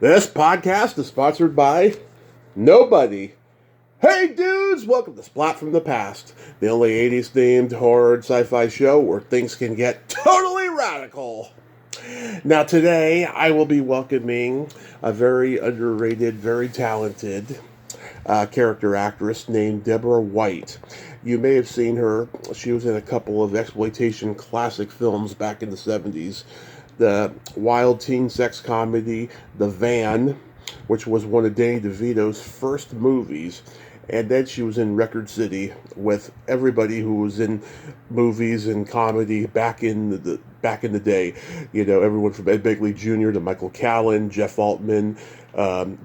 This podcast is sponsored by nobody. Hey dudes, welcome to Splat from the Past, the only 80s themed horror and sci-fi show where things can get totally radical. Now today I will be welcoming a very underrated, very talented character actress named Deborah White. You may have seen her. She was in a couple of exploitation classic films back in the 70s. The wild teen sex comedy, The Van, which was one of Danny DeVito's first movies. And then she was in Record City with everybody who was in movies and comedy back in the day. You know, everyone from Ed Begley Jr. to Michael Callan, Jeff Altman,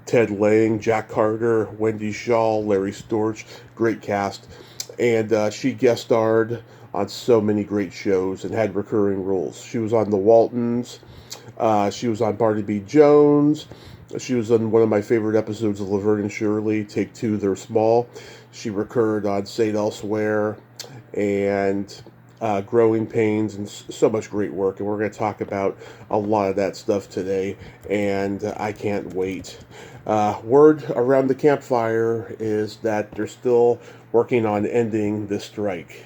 Ted Lang, Jack Carter, Wendy Shaw, Larry Storch. Great cast. And she guest starred on so many great shows and had recurring roles. She was on the Waltons. She was on Barnaby B. Jones. She was on one of my favorite episodes of Laverne and Shirley, Take Two, They're Small. She recurred on St. Elsewhere and Growing Pains and so much great work. And we're going to talk about a lot of that stuff today, and I can't wait. Word around the campfire is that they're still working on ending the strike.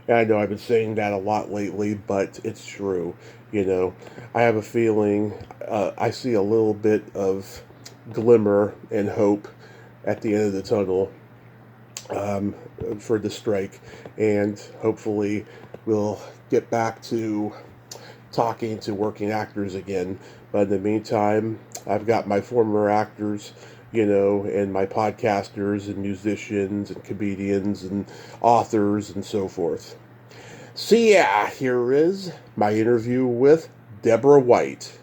And I know I've been saying that a lot lately, but it's true. You know, I have a feeling I see a little bit of glimmer and hope at the end of the tunnel for the strike. And hopefully we'll get back to talking to working actors again. But in the meantime, I've got my former actors, you know, and my podcasters and musicians and comedians and authors and so forth. So yeah, here is my interview with Deborah White.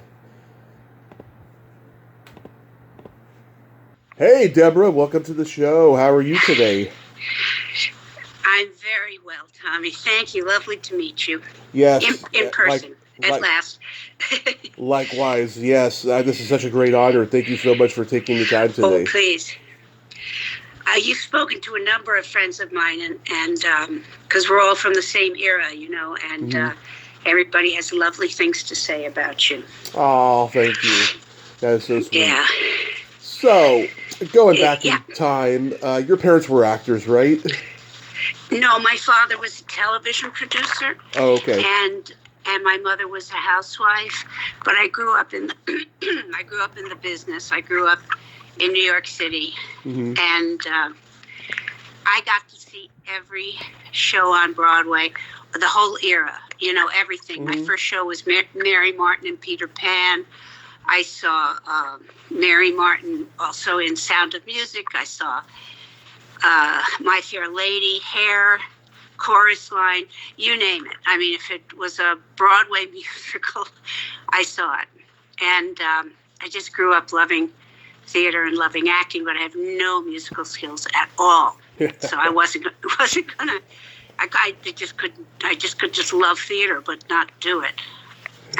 Hey Deborah, welcome to the show. How are you today? I'm very well, Tommy. Thank you. Lovely to meet you. Yes. In person, at last. Likewise, yes. This is such a great honor. Thank you so much for taking the time today. Oh, please. You've spoken to a number of friends of mine, and because we're all from the same era, you know, and everybody has lovely things to say about you. Oh, thank you. That is so sweet. Yeah. So, going back in time, your parents were actors, right? No, my father was a television producer. Oh, okay. And my mother was a housewife. But I grew up in the business. I grew up in New York City, and I got to see every show on Broadway, the whole era. You know, everything. My first show was Mary Martin and Peter Pan. I saw Mary Martin also in Sound of Music. I saw My Fair Lady, Hair, Chorus Line, you name it. I mean, if it was a Broadway musical, I saw it. And I just grew up loving theater and loving acting, but I have no musical skills at all. So I wasn't gonna. I just could just love theater, but not do it.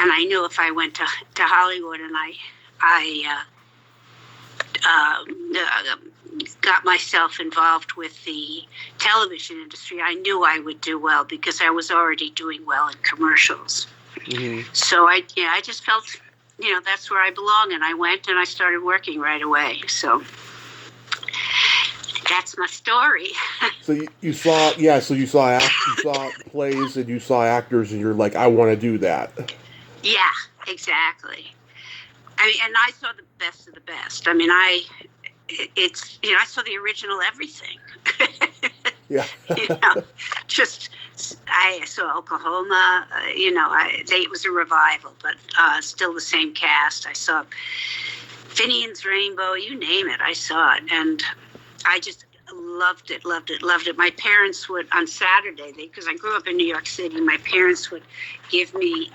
And I knew if I went to Hollywood and I got myself involved with the television industry, I knew I would do well because I was already doing well in commercials. So I just felt, you know, that's where I belong, and I went and I started working right away. So that's my story. So you saw plays and you saw actors, and you're like, I want to do that. Yeah, exactly. I mean, and I saw the best of the best. I mean, I saw the original everything. Yeah. You know, I saw Oklahoma. It was a revival, but still the same cast. I saw Finian's Rainbow. You name it, I saw it, and I just loved it. My parents would, on Saturday, because I grew up in New York City, my parents would give me.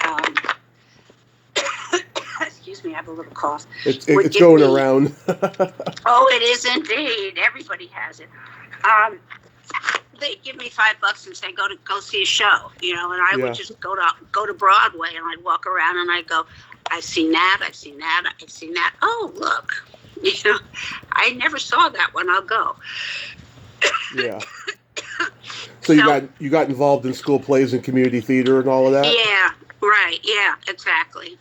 Excuse me, I have a little cough. It's going around. Oh, it is indeed. Everybody has it. They'd give me $5 and say, go see a show, you know, and I would just go to Broadway, and I'd walk around and I'd go, I've seen that. Oh, look, you know, I never saw that one. I'll go. Yeah. So you got involved in school plays and community theater and all of that? Yeah, right. Yeah, exactly.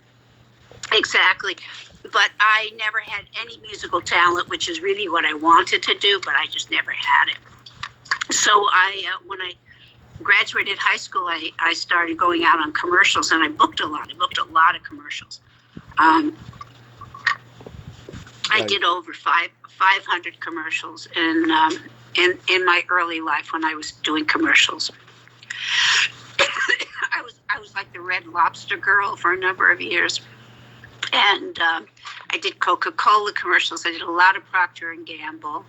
but I never had any musical talent, which is really what I wanted to do, but I just never had it. So when I graduated high school, I started going out on commercials, and I booked a lot. I booked a lot of commercials. I did over 500 commercials in my early life when I was doing commercials. I was like the Red Lobster girl for a number of years, and I did Coca-Cola commercials. I did a lot of Procter and Gamble,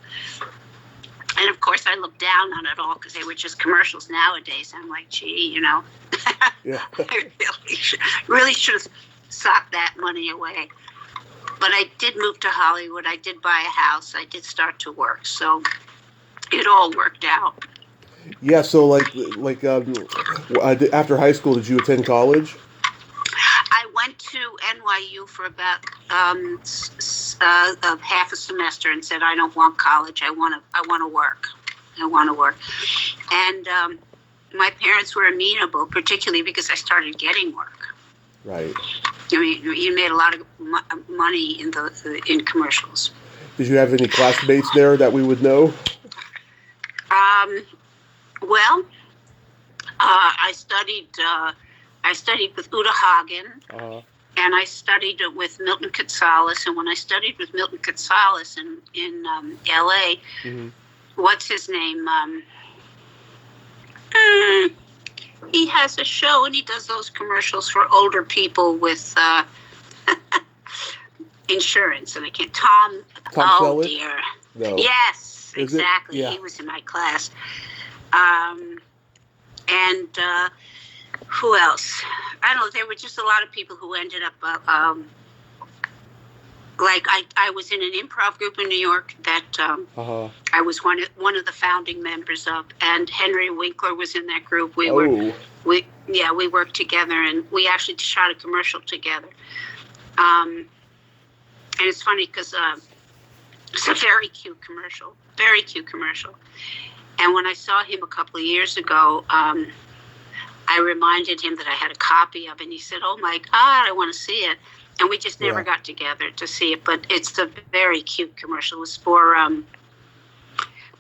and of course I looked down on it all because they were just commercials. Nowadays I'm like, gee, Yeah. I really should have socked that money away. But I did move to Hollywood. I did buy a house. I did start to work. So it all worked out. Yeah. So after high school, did you attend college? I went to NYU for about half a semester and said, I don't want college. I want to work. I want to work. And my parents were amenable, particularly because I started getting work. Right. I mean, you made a lot of money in commercials. Did you have any classmates there that we would know? Well, I studied with Uta Hagen, and I studied with Milton Katsalis. And when I studied with Milton Katsalis in L.A., what's his name? He has a show, and he does those commercials for older people with insurance. And I can't. Tom Selleck? Dear. No. Yes, Is exactly. Yeah. He was in my class. And who else? I don't know. There were just a lot of people who ended up. I was in an improv group in New York that I was one of the founding members of, and Henry Winkler was in that group. We worked together, and we actually shot a commercial together. And it's funny because it's a very cute commercial. And when I saw him a couple of years ago, I reminded him that I had a copy of it, and he said, "Oh my God, I want to see it." And we just never got together to see it, but it's a very cute commercial. It was for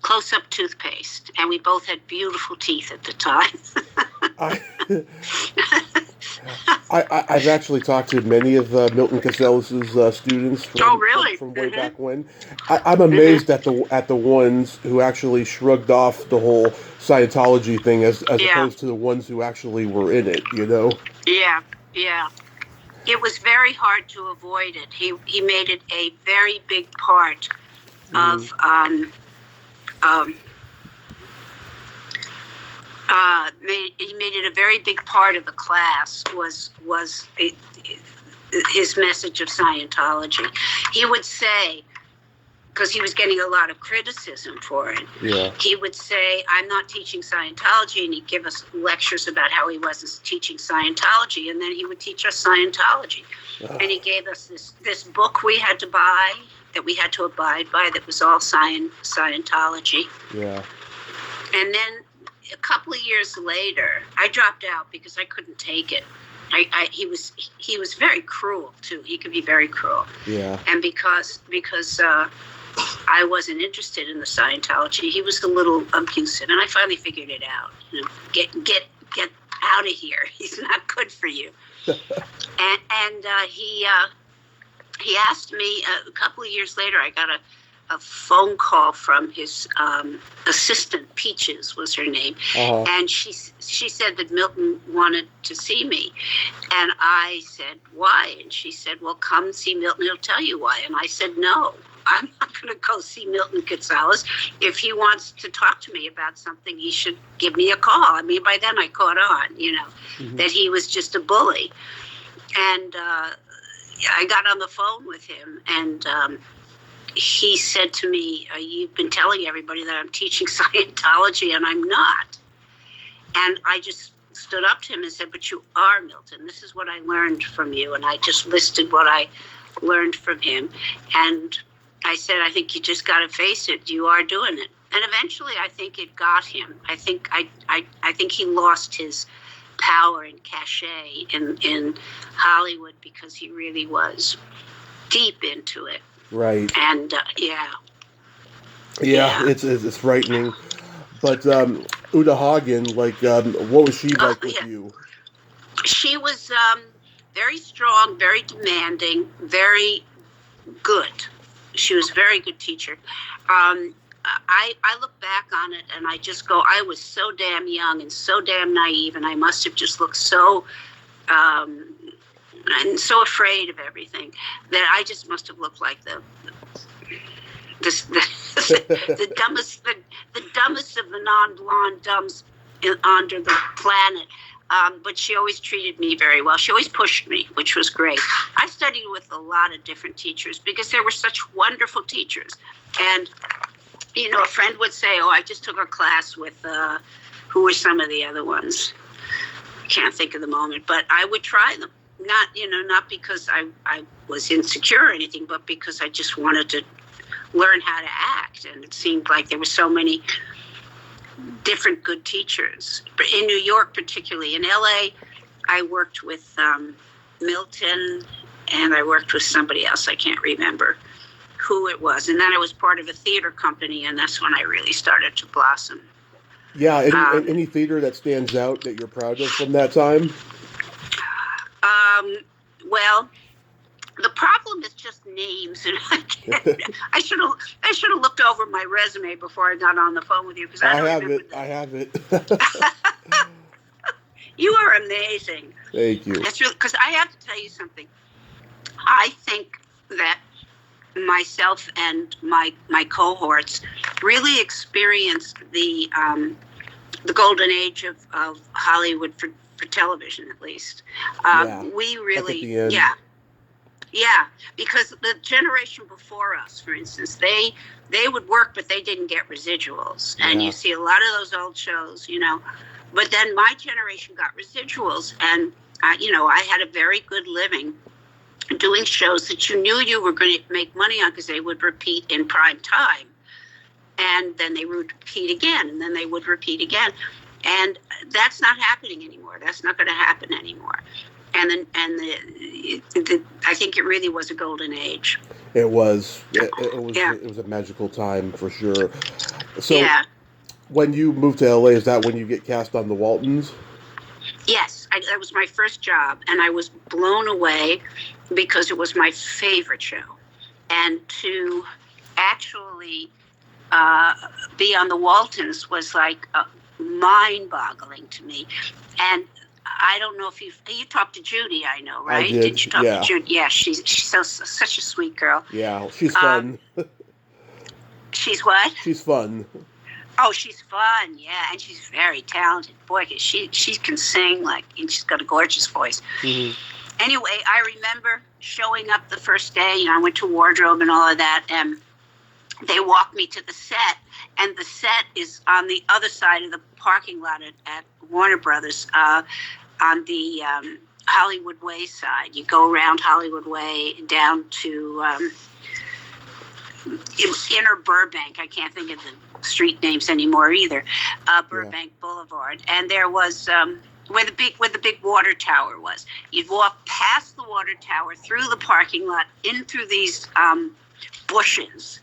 close-up toothpaste, and we both had beautiful teeth at the time. I've actually talked to many of Milton Katsalis' students from way back when. I'm amazed at the ones who actually shrugged off the whole Scientology thing as opposed to the ones who actually were in it, Yeah. It was very hard to avoid it. He made it a very big part of he made it a very big part of the class was his message of Scientology. He would say, because he was getting a lot of criticism for it. Yeah. He would say, "I'm not teaching Scientology," and he'd give us lectures about how he wasn't teaching Scientology, and then he would teach us Scientology. And he gave us this book we had to buy, that we had to abide by, that was all Scientology. Yeah. And then a couple of years later, I dropped out because I couldn't take it. He was very cruel too. He could be very cruel. Yeah. And because I wasn't interested in the Scientology, he was a little abusive, and I finally figured it out. Get out of here. He's not good for you. and he asked me a couple of years later. I got a phone call from his assistant, Peaches was her name, and she said that Milton wanted to see me, and I said, "Why?" And she said, "Well, come see Milton, he'll tell you why." And I said, "No, I'm not going to go see Milton Katsalis. If he wants to talk to me about something, he should give me a call." I mean, by then I caught on, that he was just a bully. And I got on the phone with him, and he said to me, "You've been telling everybody that I'm teaching Scientology, and I'm not." And I just stood up to him and said, "But you are, Milton. This is what I learned from you." And I just listed what I learned from him. And I said, "I think you just got to face it. You are doing it." And eventually, I think it got him. I think he lost his power and cachet in Hollywood because he really was deep into it. Right. And Yeah, it's frightening. But Uta Hagen, like, what was she like with you? She was very strong, very demanding, very good. She was a very good teacher. I look back on it and I just go, I was so damn young and so damn naive, and I must have just looked so and so afraid of everything that I just must have looked like the dumbest of the non-blonde dumbs under the planet. But she always treated me very well. She always pushed me, which was great. I studied with a lot of different teachers because there were such wonderful teachers. And, a friend would say, oh, I just took a class with, who were some of the other ones? Can't think of the moment, but I would try them. Not because I was insecure or anything, but because I just wanted to learn how to act. And it seemed like there were so many different good teachers. But in New York, particularly. In LA, I worked with Milton, and I worked with somebody else. I can't remember who it was. And then I was part of a theater company, and that's when I really started to blossom. Yeah, any theater that stands out that you're proud of from that time? Well, the problem is just names, and I should have looked over my resume before I got on the phone with you, because I have it. You are amazing. Thank you. That's really, because I have to tell you something. I think that myself and my cohorts really experienced the golden age of Hollywood for television, at least. We really, yeah, because the generation before us, for instance, they would work, but they didn't get residuals. And you see a lot of those old shows, But then my generation got residuals, and I had a very good living doing shows that you knew you were going to make money on because they would repeat in prime time, and then they would repeat again, and then they would repeat again. And that's not happening anymore. That's not going to happen anymore. And I think it really was a golden age. It was. It was a magical time for sure. So, when you moved to LA, is that when you get cast on the Waltons? Yes, that was my first job, and I was blown away because it was my favorite show. And to actually be on the Waltons was like mind-boggling to me. And I don't know if you talked to Judy, I know, right? I did you talk to Judy? Yeah, she's such a sweet girl. Yeah, she's fun. She's what? She's fun. Oh, she's fun, yeah, and she's very talented. Boy, she can sing, and she's got a gorgeous voice. Mm-hmm. Anyway, I remember showing up the first day, I went to wardrobe and all of that, and they walked me to the set, and the set is on the other side of the parking lot at Warner Brothers, on the Hollywood Way side. You go around Hollywood Way down to inner Burbank. I can't think of the street names anymore either. Burbank Boulevard, and there was where the big water tower was. You'd walk past the water tower, through the parking lot, in through these bushes,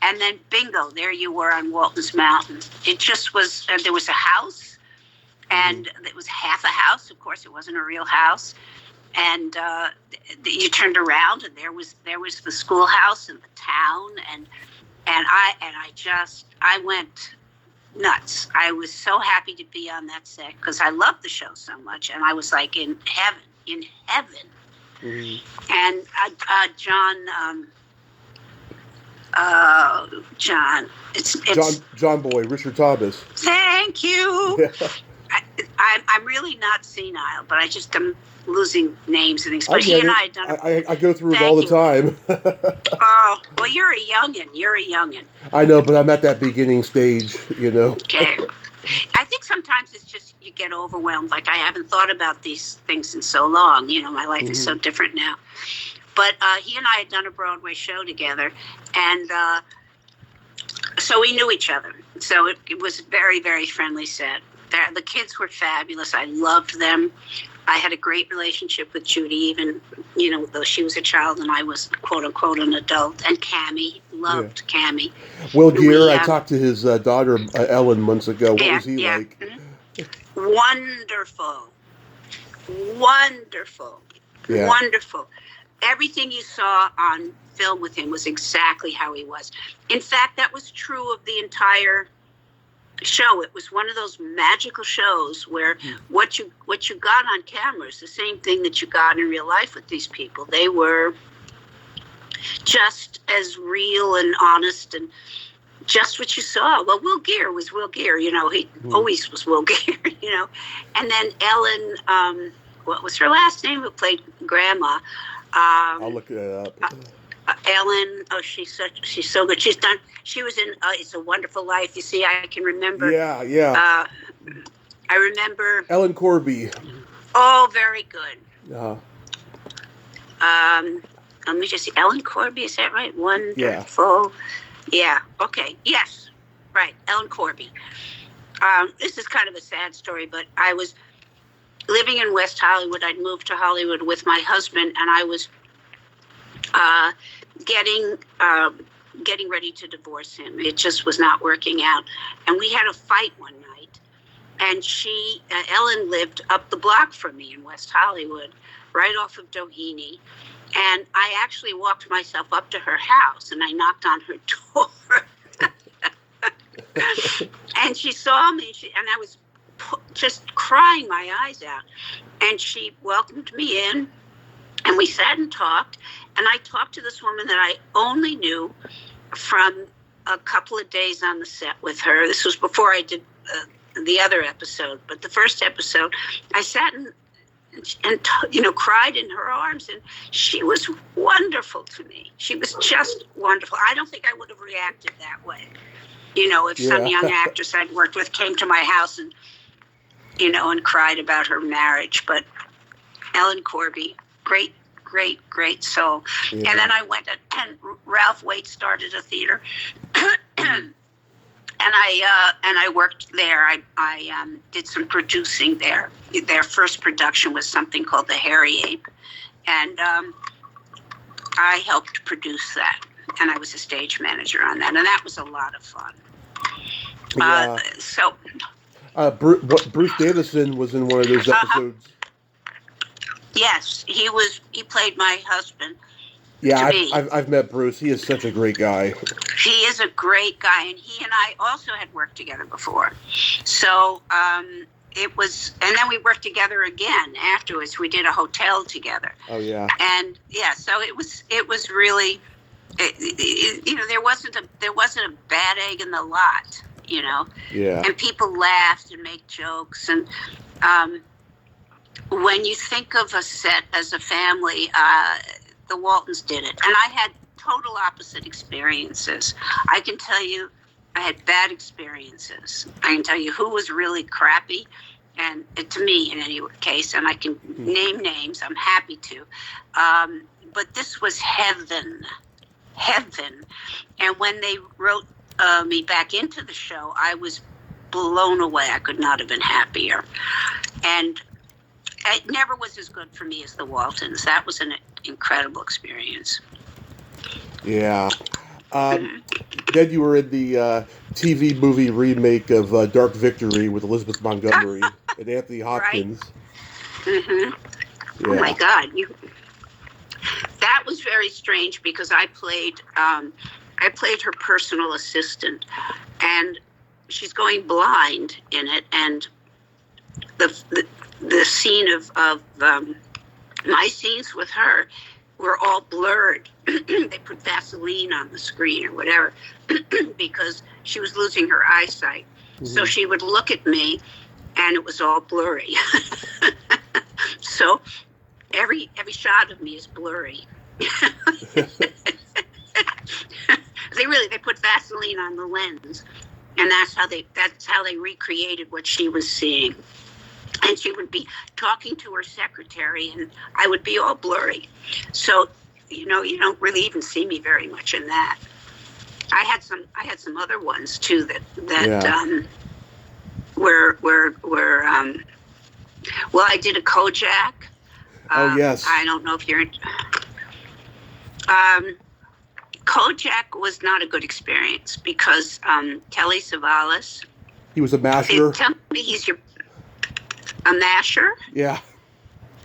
and then bingo, there you were on Waltons Mountain. It just was. There was a house, and it was half a house. Of course, it wasn't a real house. And you turned around, and there was the schoolhouse and the town, and I went nuts. I was so happy to be on that set because I loved the show so much, and I was like in heaven. Mm-hmm. And John Boy, Richard Thomas. Thank you. Yeah. I'm really not senile, but I just am losing names and things. But he and I had done it. I go through it all the time. Oh, well, you're a youngin'. I know, but I'm at that beginning stage, Okay. I think sometimes it's just you get overwhelmed. Like, I haven't thought about these things in so long. My life is so different now. But he and I had done a Broadway show together, and so we knew each other. So it was a very, very friendly set. The kids were fabulous. I loved them. I had a great relationship with Judy, even, though she was a child and I was, quote unquote, an adult. And Cammie, loved Cammie. Will Gear, I talked to his daughter, Ellen, months ago. What was he like? Wonderful. Wonderful. Yeah. Wonderful. Everything you saw on film with him was exactly how he was. In fact, that was true of the entire show. It was one of those magical shows where what you got on camera is the same thing that you got in real life with these people. They were just as real and honest and just what you saw. Well, Will Gear was Will Gear, he always was Will Gear, And then Ellen, what was her last name, who played Grandma? I'll look it up. Ellen, she's so good. She was in It's a Wonderful Life. You see, I can remember. Yeah. I remember. Ellen Corby. Oh, very good. Uh-huh. Let me just see. Ellen Corby, is that right? Wonderful. Yeah. Okay. Yes. Right. Ellen Corby. This is kind of a sad story, but I was living in West Hollywood. I'd moved to Hollywood with my husband, and I was getting ready to divorce him. It just was not working out. And we had a fight one night. And Ellen lived up the block from me in West Hollywood, right off of Doheny. And I actually walked myself up to her house and I knocked on her door. And she saw me and I was just crying my eyes out. And she welcomed me in and we sat and talked. And I talked to this woman that I only knew from a couple of days on the set with her. This was before I did the other episode. But the first episode, I sat and cried in her arms. And she was wonderful to me. She was just wonderful. I don't think I would have reacted that way. If some young actress I'd worked with came to my house and, and cried about her marriage. But Ellen Corby, great soul. Yeah. And then I went and Ralph Waite started a theater, and I worked there. I did some producing there. Their first production was something called The Hairy Ape, and I helped produce that. And I was a stage manager on that, and that was a lot of fun. Yeah. Bruce Davison was in one of those episodes. Yes, he played my husband. Yeah, I've met Bruce. He is such a great guy. He is a great guy, and he and I also had worked together before. So it was, and then we worked together again afterwards. We did a hotel together. Oh yeah. And so it was really, there wasn't a bad egg in the lot, Yeah. And people laughed and made jokes, and when you think of a set as a family, the Waltons did it. And I had total opposite experiences. I can tell you I had bad experiences. I can tell you who was really crappy, and to me in any case, and I can name names, I'm happy to. But this was heaven. And when they wrote me back into the show, I was blown away. I could not have been happier. And it never was as good for me as the Waltons. That was an incredible experience. Yeah. Then you were in the TV movie remake of Dark Victory with Elizabeth Montgomery and Anthony Hopkins. Right. Mm-hmm. Yeah. Oh my God. That was very strange because I played her personal assistant, and she's going blind in it, and the scene of my scenes with her were all blurred. They put Vaseline on the screen or whatever because she was losing her eyesight. Mm-hmm. So she would look at me and it was all blurry. So every shot of me is blurry. They put Vaseline on the lens, and that's how they recreated what she was seeing. And she would be talking to her secretary, and I would be all blurry. So, you don't really even see me very much in that. I had some other ones too that were Well, I did a Kovac. Oh, yes. I don't know if you're. Kovac was not a good experience because Telly Savalas. He was a masher. Tell me he's a masher? Yeah.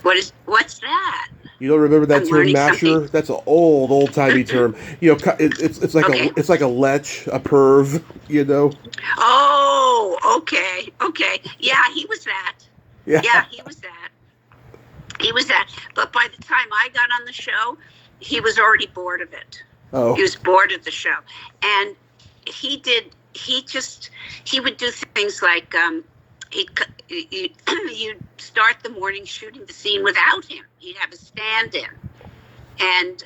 What's that? You don't remember that term, masher? Something. That's an old timey term. You know, it's like it's like a lech, a perv. You know. Oh, okay. Yeah, he was that. Yeah, he was that. But by the time I got on the show, he was already bored of it. Oh. He was bored of the show, and he would do things like you'd start the morning shooting the scene without him. He'd have a stand-in, and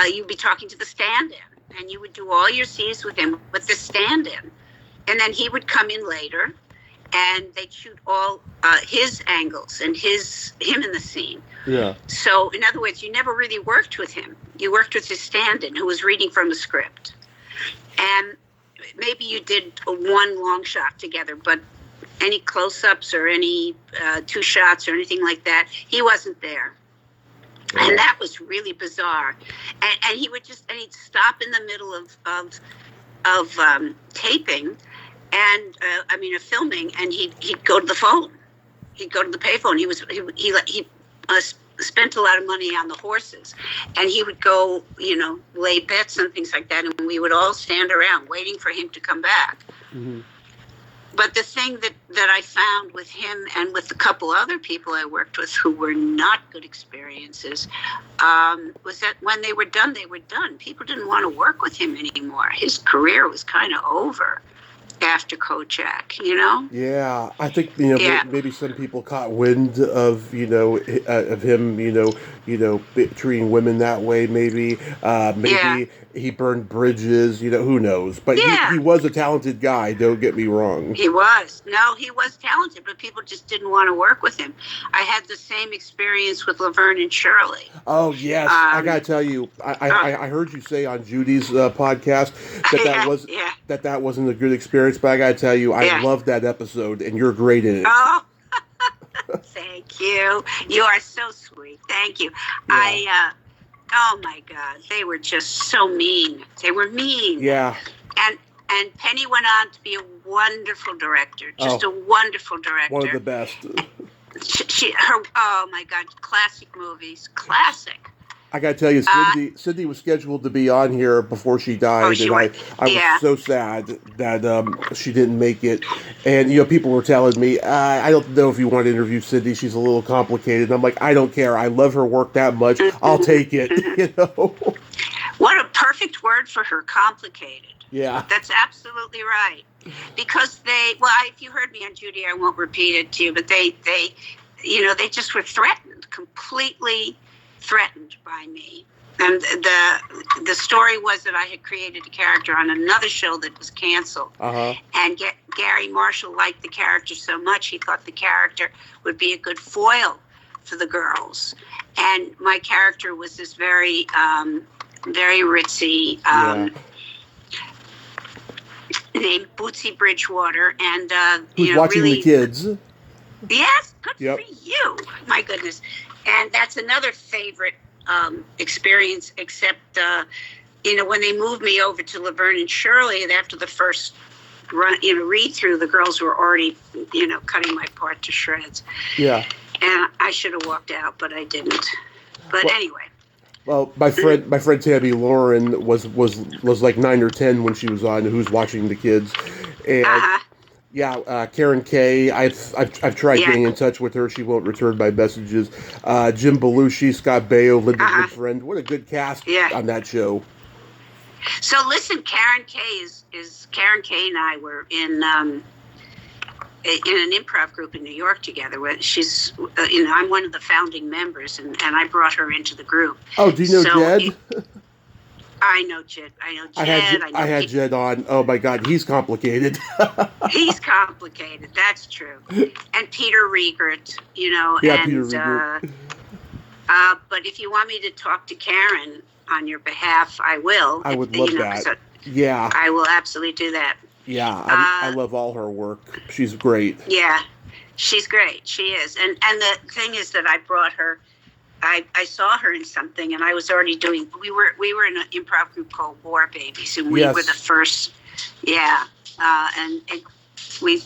you'd be talking to the stand-in, and you would do all your scenes with him with the stand-in, and then he would come in later, and they'd shoot all his angles and him in the scene. Yeah. So, in other words, you never really worked with him. You worked with his stand-in who was reading from a script, and maybe you did one long shot together, but any close-ups or any two shots or anything like that, he wasn't there. And that was really bizarre. And he would he'd stop in the middle of taping and of filming, and he'd go to the phone. He'd go to the payphone. He spent a lot of money on the horses, and he would go, lay bets and things like that, and we would all stand around waiting for him to come back. Mm-hmm. But the thing that I found with him and with a couple other people I worked with who were not good experiences was that when they were done, they were done. People didn't want to work with him anymore. His career was kind of over after Kovac, Yeah, I think maybe some people caught wind of of him treating women that way. Maybe he burned bridges. Who knows? But he was a talented guy. Don't get me wrong. He was. No, he was talented, but people just didn't want to work with him. I had the same experience with Laverne and Shirley. Oh yes, I gotta tell you, I heard you say on Judy's podcast that wasn't a good experience. But I gotta tell you, I loved that episode, and you're great in it. Oh, thank you. You are so sweet. Thank you. Yeah. Oh my God, they were just so mean. They were mean. Yeah. And Penny went on to be a wonderful director. Just a wonderful director. One of the best. Oh my God, classic movies, classic. I got to tell you, Cindy was scheduled to be on here before she died, and I was so sad that she didn't make it. And people were telling me, I don't know if you want to interview Cindy. She's a little complicated. And I'm like, I don't care. I love her work that much. I'll take it. What a perfect word for her, complicated. Yeah, that's absolutely right. Because if you heard me on Judy, I won't repeat it to you. But they just were threatened, completely threatened by me. And the story was that I had created a character on another show that was canceled. Uh-huh. And Gary Marshall liked the character so much, he thought the character would be a good foil for the girls. And my character was this very, very ritzy, named Bootsy Bridgewater. And, who's watching really, the kids. Yes, good for you. My goodness. And that's another favorite experience, except, when they moved me over to Laverne and Shirley, and after the first read-through, the girls were already, cutting my part to shreds. Yeah. And I should have walked out, but I didn't. But anyway. Well, my friend Tammy Lauren was like 9 or 10 when she was on Who's Watching the Kids. And Karen Kay, I've tried getting in touch with her. She won't return my messages. Jim Belushi, Scott Baio, Linda Goodfriend. What a good cast on that show. So listen, Karen Kay Karen Kay and I were in an improv group in New York together. Where she's, I'm one of the founding members, and I brought her into the group. Oh, do you know Jed? I know Jed. I had Jed on. Oh my God, he's complicated. He's complicated. That's true. And Peter Riegert, Yeah, Peter Riegert. But if you want me to talk to Karen on your behalf, I will. I would love that. Yeah. I will absolutely do that. Yeah, I love all her work. She's great. Yeah. She's great. She is. And the thing is that I brought her. I saw her in something, and I was already doing. We were in an improv group called War Babies, and we were the first. Yeah, and we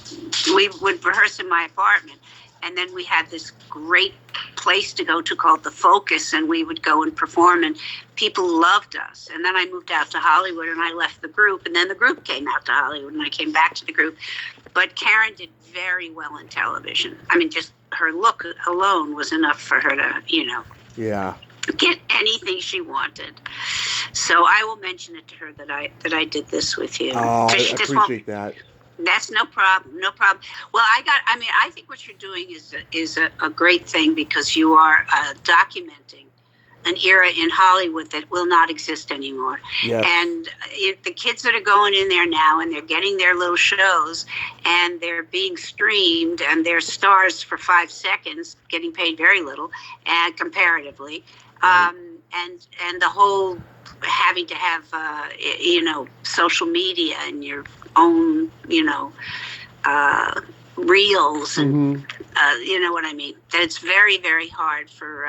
would rehearse in my apartment, and then we had this great place to go to called the Focus, and we would go and perform, and people loved us. And then I moved out to Hollywood, and I left the group, and then the group came out to Hollywood, and I came back to the group. But Karen did very well in television. I mean, just her look alone was enough for her to, get anything she wanted. So I will mention it to her that I did this with you. Oh, I appreciate that. That's no problem. No problem. Well, I think what you're doing is a great thing, because you are documenting an era in Hollywood that will not exist anymore. Yes. And the kids that are going in there now, and they're getting their little shows, and they're being streamed, and they're stars for 5 seconds, getting paid very little, and comparatively. Right. And the whole having to have, social media and your own, reels, and you know what I mean. That it's very, very hard for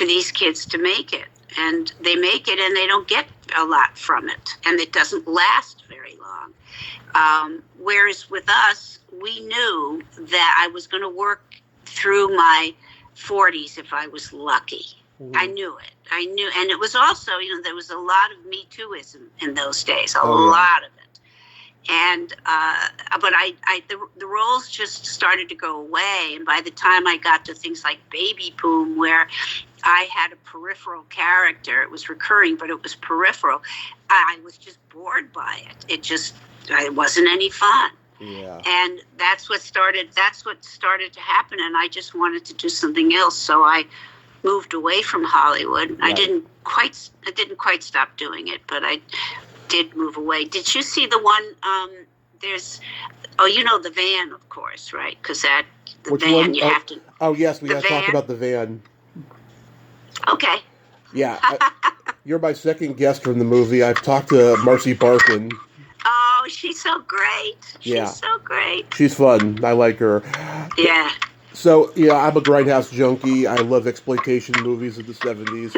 these kids to make it, and they make it, and they don't get a lot from it, and it doesn't last very long. Whereas with us, we knew that I was going to work through my 40s if I was lucky. I knew it. And it was also, there was a lot of Me Tooism in those days, a lot of it. And but the roles just started to go away, and by the time I got to things like Baby Boom, where I had a peripheral character, it was recurring, but it was peripheral, I was just bored by it. It wasn't any fun. Yeah. And that's what started to happen, and I just wanted to do something else, so I moved away from Hollywood. Right. I didn't quite stop doing it, but I did move away. Did you see the one? There's, the Van, of course, right? Because Which Van, one? you have to. Oh yes, we got to talk about the Van. Okay. Yeah, you're my second guest from the movie. I've talked to Marcy Barkin. Oh, she's so great. She's so great. She's fun. I like her. Yeah. So, I'm a grindhouse junkie. I love exploitation movies of the 70s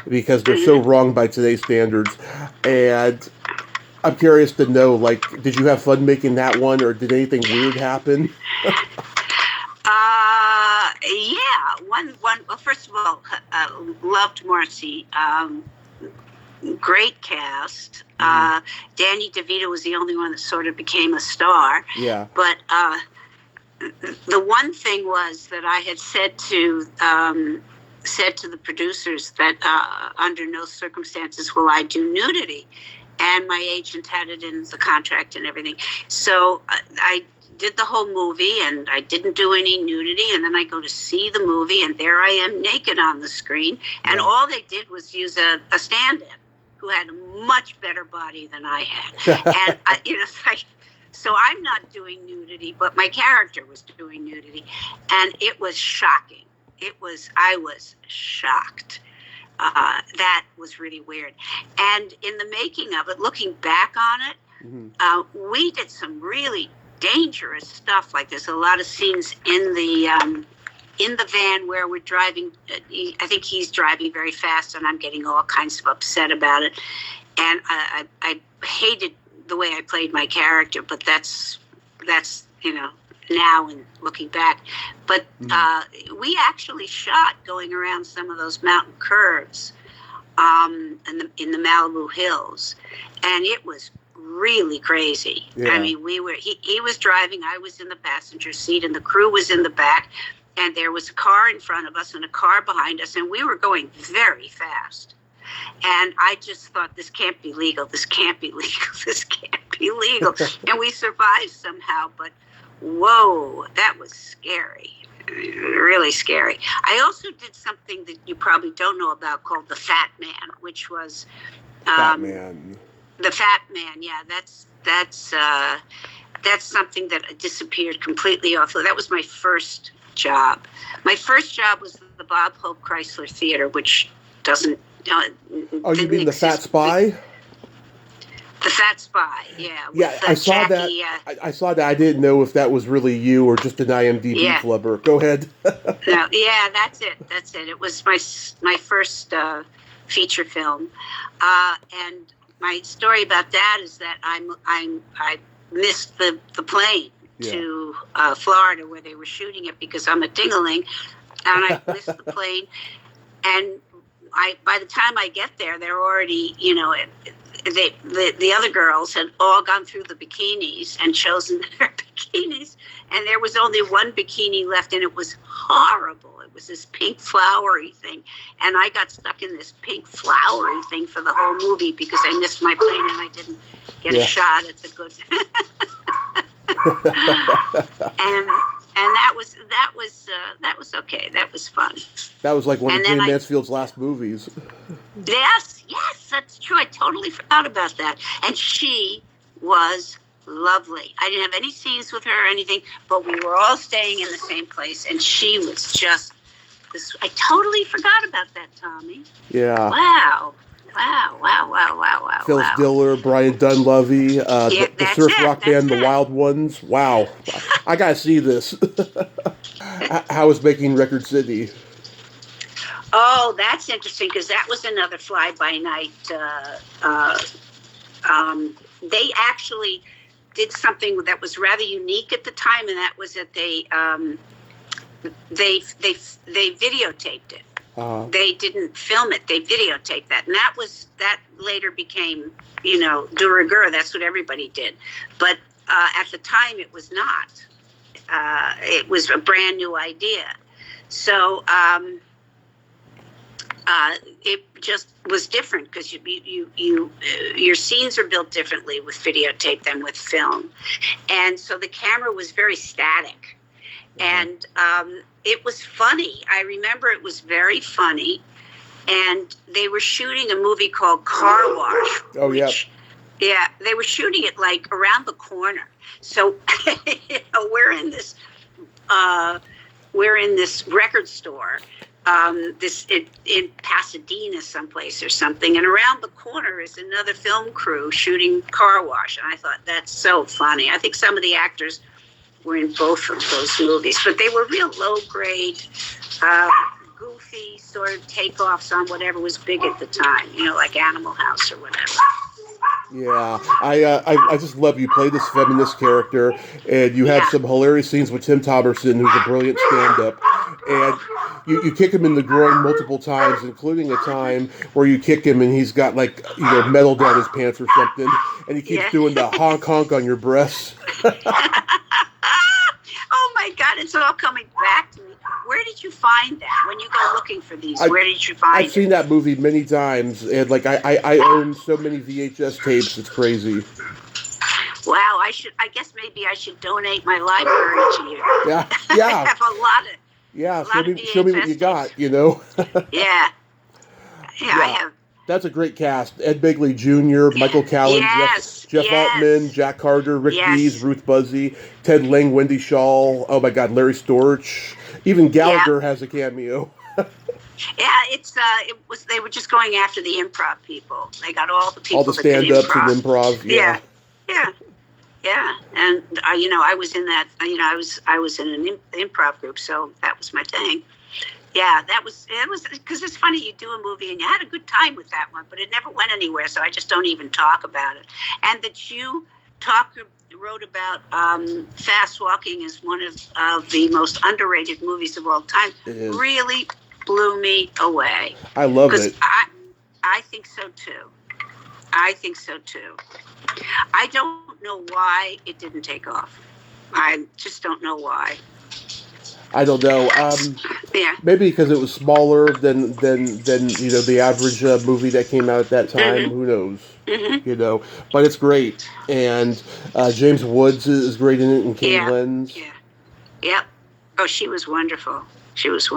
because they're so wrong by today's standards. And I'm curious to know, did you have fun making that one, or did anything weird happen? Yeah. One. Well, first of all, loved Marcy. Great cast. Danny DeVito was the only one that sort of became a star. Yeah. But the one thing was that I had said to the producers that under no circumstances will I do nudity, and my agent had it in the contract and everything. So I did the whole movie, and I didn't do any nudity, and then I go to see the movie, and there I am naked on the screen, and all they did was use a stand-in who had a much better body than I had. And so I'm not doing nudity, but my character was doing nudity, and it was shocking. I was shocked. That was really weird. And in the making of it, looking back on it, we did some really dangerous stuff. Like there's a lot of scenes in the van where we're driving. I think he's driving very fast, and I'm getting all kinds of upset about it. And I hated the way I played my character, but that's now and looking back. But we actually shot going around some of those mountain curves in the Malibu hills, and it was really crazy. Yeah. I mean, he was driving, I was in the passenger seat, and the crew was in the back, and there was a car in front of us and a car behind us, and we were going very fast. And I just thought, this can't be legal. This can't be legal. This can't be legal. And we survived somehow, but whoa, that was scary. Really scary. I also did something that you probably don't know about called The Fat Man, which was Fat Man. The Fat Man, yeah, that's something that disappeared completely off. That was my first job. My first job was the Bob Hope Chrysler Theater, which doesn't. Oh, you mean the Fat Spy? The Fat Spy, yeah. Yeah, With I saw Jackie, that. I saw that. I didn't know if that was really you or just an IMDb yeah. flubber. Go ahead. No, yeah, that's it. That's it. It was my first feature film, and my story about that is that I missed the plane to Florida where they were shooting it because I'm a dingaling, and I missed the plane, and by the time I get there, they're already the other girls had all gone through the bikinis and chosen their bikinis, and there was only one bikini left, and it was horrible. It was this pink flowery thing, and I got stuck in this pink flowery thing for the whole movie because I missed my plane and I didn't get a shot at the good. and that was okay. That was fun. That was like one of Jane Mansfield's last movies. Yes, that's true. I totally forgot about that. And she was lovely. I didn't have any scenes with her or anything, but we were all staying in the same place, and she was just this. I totally forgot about that, Tommy. Yeah. Wow. Phyllis Diller, Brian Dunleavy, the surf rock band, The Wild Ones. Wow. I gotta see this. How was making Record City? Oh, that's interesting because that was another fly-by-night. They actually did something that was rather unique at the time, and that was that they videotaped it. They didn't film it; they videotaped that, and that later became, de rigueur. That's what everybody did, but at the time it was not. It was a brand new idea, so. It just was different because your scenes are built differently with videotape than with film, and so the camera was very static, and it was funny. I remember it was very funny, and they were shooting a movie called Car Wash. Oh yeah. Yeah, they were shooting it like around the corner. So we're in this record store. In Pasadena someplace or something, and around the corner is another film crew shooting Car Wash, and I thought that's so funny. I think some of the actors were in both of those movies, but they were real low grade, goofy sort of takeoffs on whatever was big at the time, like Animal House or whatever. Yeah, I just love you play this feminist character, and you have some hilarious scenes with Tim Thomerson, who's a brilliant stand-up, and you kick him in the groin multiple times, including a time where you kick him and he's got metal down his pants or something, and he keeps doing the honk honk on your breasts. Oh my God, it's all coming back to me. Where did you find that? When you go looking for these, where did you find it? I've seen that movie many times, and I own so many VHS tapes, it's crazy. Wow, I guess maybe I should donate my library to you. Yeah. I have a lot of. Yeah, show me what you got, Yeah, I have. That's a great cast. Ed Begley Jr., Michael Callan, Jeff Altman, Jack Carter, Rick Dees, Ruth Buzzy, Ted Ling, Wendy Shaw. Oh my God, Larry Storch. Even Gallagher has a cameo. They were just going after the improv people. They got all the people. All the stand-ups and improv. Yeah. And I was in that. I was in an improv group, so that was my thing. Yeah, it was because it's funny, you do a movie and you had a good time with that one, but it never went anywhere, so I just don't even talk about it. And that you wrote about Fast Walking as one of the most underrated movies of all time really blew me away. I love it. I think so too. I don't know why it didn't take off. I just don't know why. I don't know. Maybe because it was smaller than the average movie that came out at that time. Mm-hmm. Who knows? Mm-hmm. But it's great, and James Woods is great in it, and Kate Lenz. Yeah. Yep. Oh, she was wonderful. Yeah, she's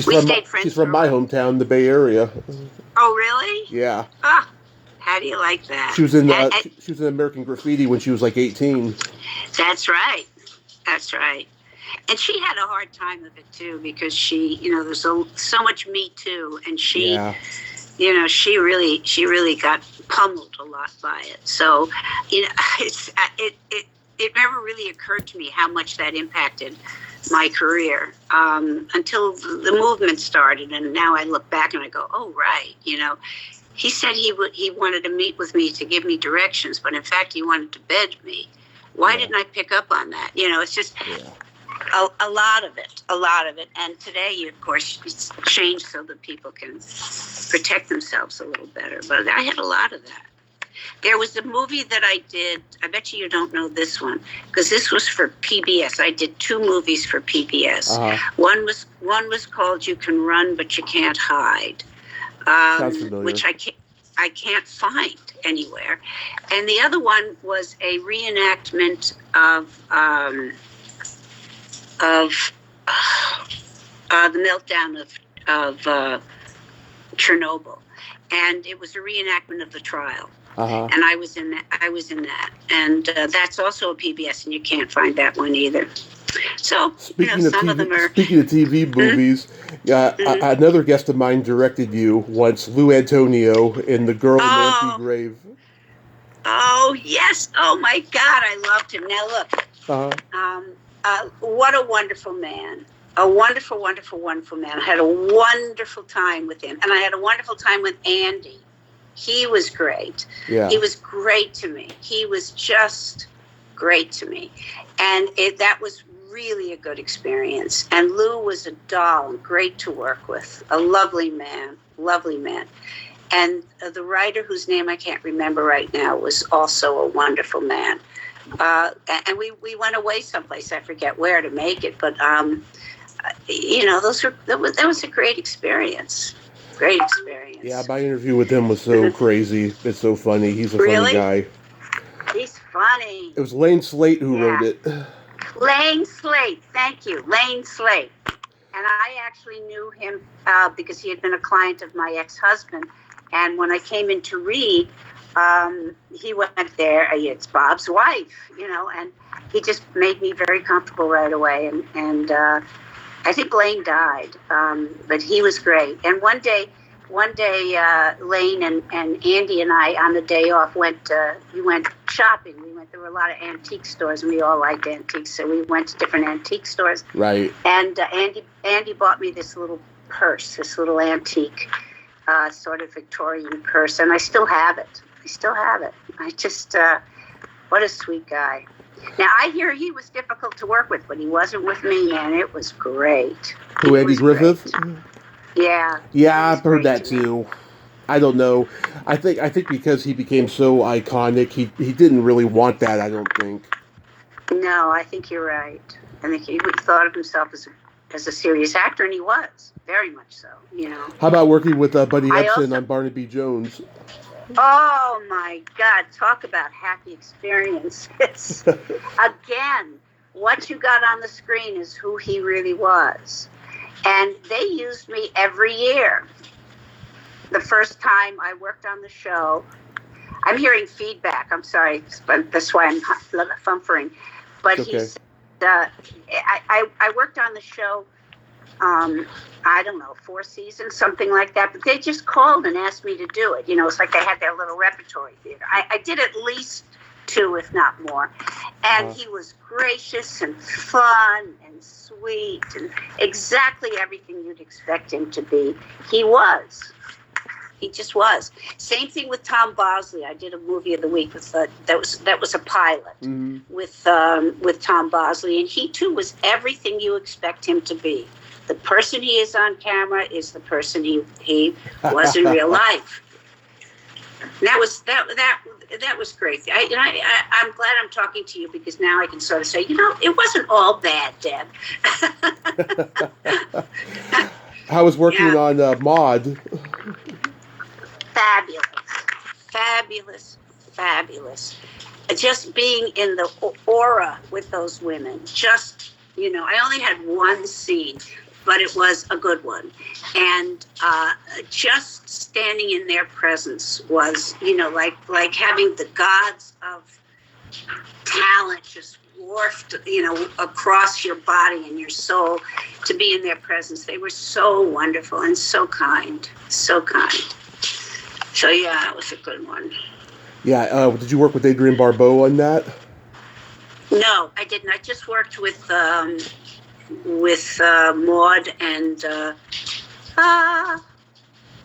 from my hometown, the Bay Area. Oh, really? Yeah. Ah, how do you like that? She was in American Graffiti when she was like 18. That's right. And she had a hard time of it too because she, there's so much Me Too, and she she really got pummeled a lot by it. So, it never really occurred to me how much that impacted my career until the movement started. And now I look back and I go, oh, right. He said he wanted to meet with me to give me directions, but in fact, he wanted to bed me. Why didn't I pick up on that? It's just a lot of it. And today, of course, it's changed so that people can protect themselves a little better. But I had a lot of that. There was a movie that I did. I bet you don't know this one because this was for PBS. I did 2 movies for PBS. One was called "You Can Run But You Can't Hide," which I can't find anywhere. And the other one was a reenactment of the meltdown of Chernobyl, and it was a reenactment of the trial. And I was in that, and that's also a PBS, and you can't find that one either. So speaking some of them are. Speaking of TV movies, another guest of mine directed you once, Lou Antonio in The Girl in the Empty Grave. Oh yes! Oh my God, I loved him. Now look, what a wonderful man. A wonderful, wonderful, wonderful man. I had a wonderful time with him, and I had a wonderful time with Andy. He was great. Yeah. He was great to me. He was just great to me. And that was really a good experience. And Lou was a doll, great to work with. A lovely man. And the writer, whose name I can't remember right now, was also a wonderful man. And we went away someplace, I forget where, to make it. But, that was a great experience. Great experience. Yeah, my interview with him was so crazy. It's so funny. He's a funny guy. He's funny. It was Lane Slate who wrote it. Lane Slate. Thank you. Lane Slate. And I actually knew him because he had been a client of my ex-husband. And when I came in to read, he went there. It's Bob's wife, and he just made me very comfortable right away. And I think Lane died, but he was great. And one day, Lane and Andy and I, on the day off, we went shopping. There were a lot of antique stores, and we all liked antiques, so we went to different antique stores. Right. And Andy bought me this little purse, this little antique, sort of Victorian purse, and I still have it. I just, what a sweet guy. Now, I hear he was difficult to work with, but he wasn't with me, man. It was great. Who, Andy Griffith? Great. Yeah. Yeah, I've heard that too. I don't know. I think because he became so iconic, he didn't really want that, I don't think. No, I think you're right. I think he thought of himself as a serious actor, and he was. Very much so, How about working with Buddy Ebsen on Barnaby Jones? Oh, my God. Talk about happy experiences. Again, what you got on the screen is who he really was. And they used me every year. The first time I worked on the show, I'm hearing feedback. I'm sorry, but that's why I'm fumfering. But okay. He said, I worked on the show, I don't know, 4 seasons, something like that. But they just called and asked me to do it. It's like they had their little repertory theater. I did at least 2, if not more. And he was gracious and fun and sweet and exactly everything you'd expect him to be. He was. He just was. Same thing with Tom Bosley. I did a movie of the week with that was a pilot with Tom Bosley, and he too was everything you expect him to be. The person he is on camera is the person he was in real life. That was great. I'm glad I'm talking to you because now I can sort of say, it wasn't all bad, Deb. How was working on Maude? Fabulous. Just being in the aura with those women. Just, I only had one scene, but it was a good one. And just standing in their presence was, like having the gods of talent just wharfed, across your body and your soul to be in their presence. They were so wonderful and so kind, so kind. So yeah, that was a good one. Yeah. Did you work with Adrienne Barbeau on that? No, I didn't. I just worked with Maud and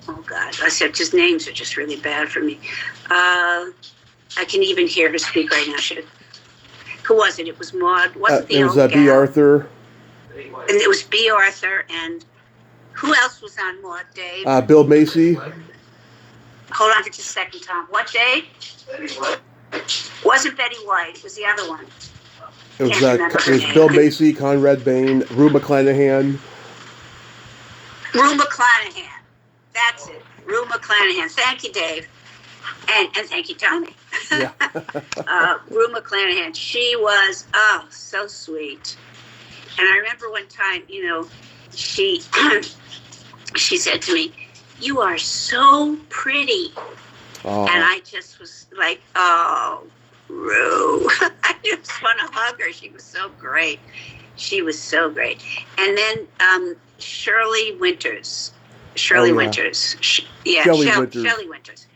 oh God, I said his names are just really bad for me. I can even hear her speak right now. Who was it? It was Maud. Wasn't the it was old B. gal. Arthur. And it was B. Arthur, and who else was on Maud, Dave? Bill Macy. Hold on for just a second, Tom. What, Dave? Wasn't Betty White. It was the other one. It was Bill Macy, Conrad Bain, Rue McClanahan. Rue McClanahan. That's it. Rue McClanahan. Thank you, Dave. And thank you, Tommy. Yeah. Rue McClanahan. She was, so sweet. And I remember one time, she she said to me, "You are so pretty." Oh. And I just was like, "Oh, Rue." I just want to hug her. She was so great. She was so great. And then Shelley Winters. Shelley Winters.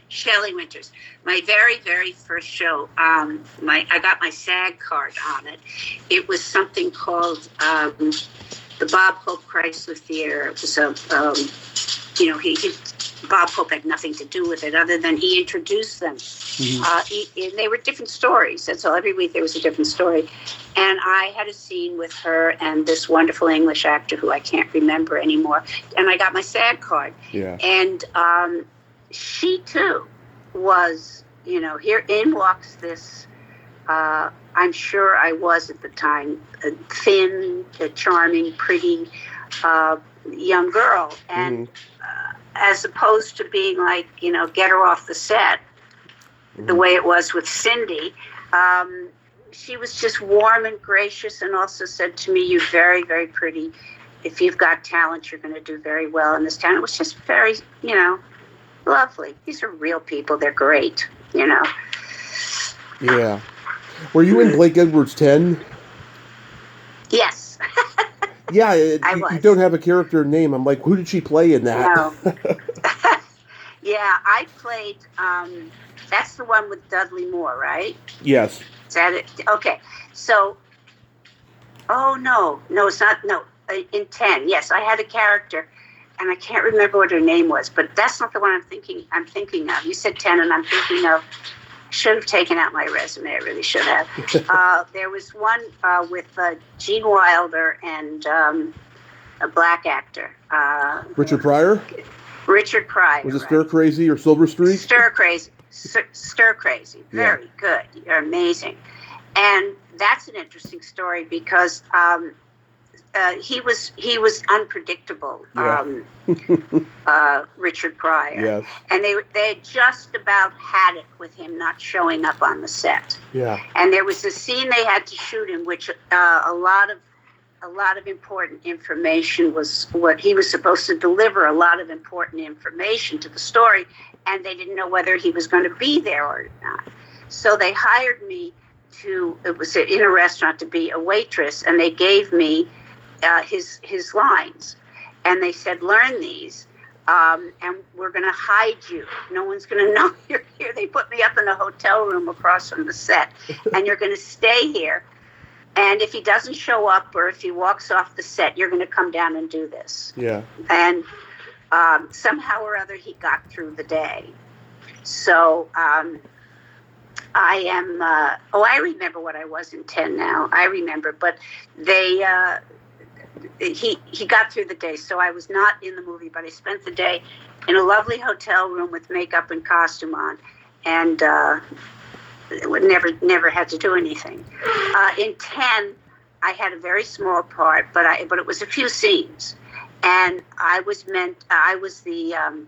Shelley Winters. My very, very first show, I got my SAG card on it. It was something called the Bob Hope Chrysler Theater. It was Bob Hope had nothing to do with it other than he introduced them. Mm-hmm. They were different stories. That's all. Every week there was a different story. And I had a scene with her and this wonderful English actor who I can't remember anymore. And I got my SAG card. Yeah. And she, too, was, here in walks this, I'm sure I was at the time, a thin, charming, pretty young girl. And as opposed to being like, get her off the set, the way it was with Cindy, she was just warm and gracious and also said to me, "You're very, very pretty. If you've got talent, you're going to do very well in this town." It was just very, lovely. These are real people. They're great, Yeah. Were you in Blake Edwards 10? Yes. Yeah, you don't have a character name. I'm like, who did she play in that? No. Yeah, I played, that's the one with Dudley Moore, right? Yes. Is that it? Okay. So, no, it's not, no. In 10, yes, I had a character, and I can't remember what her name was, but that's not the one I'm thinking of. You said 10, and I'm thinking of, should have taken out my resume. I really should have. There was one with Gene Wilder and a black actor. Richard Pryor? Richard Pryor. Was it Stir Crazy or Silver Streak? Stir Crazy. Stir Crazy. Very good. You're amazing. And that's an interesting story because he was unpredictable. Richard Pryor. Yes. And they had just about had it with him not showing up on the set. Yeah. And there was a scene they had to shoot in which a lot of important information was what he was supposed to deliver, a lot of important information to the story, and they didn't know whether he was going to be there or not. So they hired me it was in a restaurant, to be a waitress, and they gave me his lines. And they said, learn these, and we're going to hide you. No one's going to know you're here. They put me up in a hotel room across from the set, and you're going to stay here. And if he doesn't show up or if he walks off the set, you're going to come down and do this. Yeah. And somehow or other, he got through the day. So I am, I remember what I was in 10 now. I remember, but he got through the day. So I was not in the movie, but I spent the day in a lovely hotel room with makeup and costume on. And never had to do anything. In 10, I had a very small part, but it was a few scenes, and I was the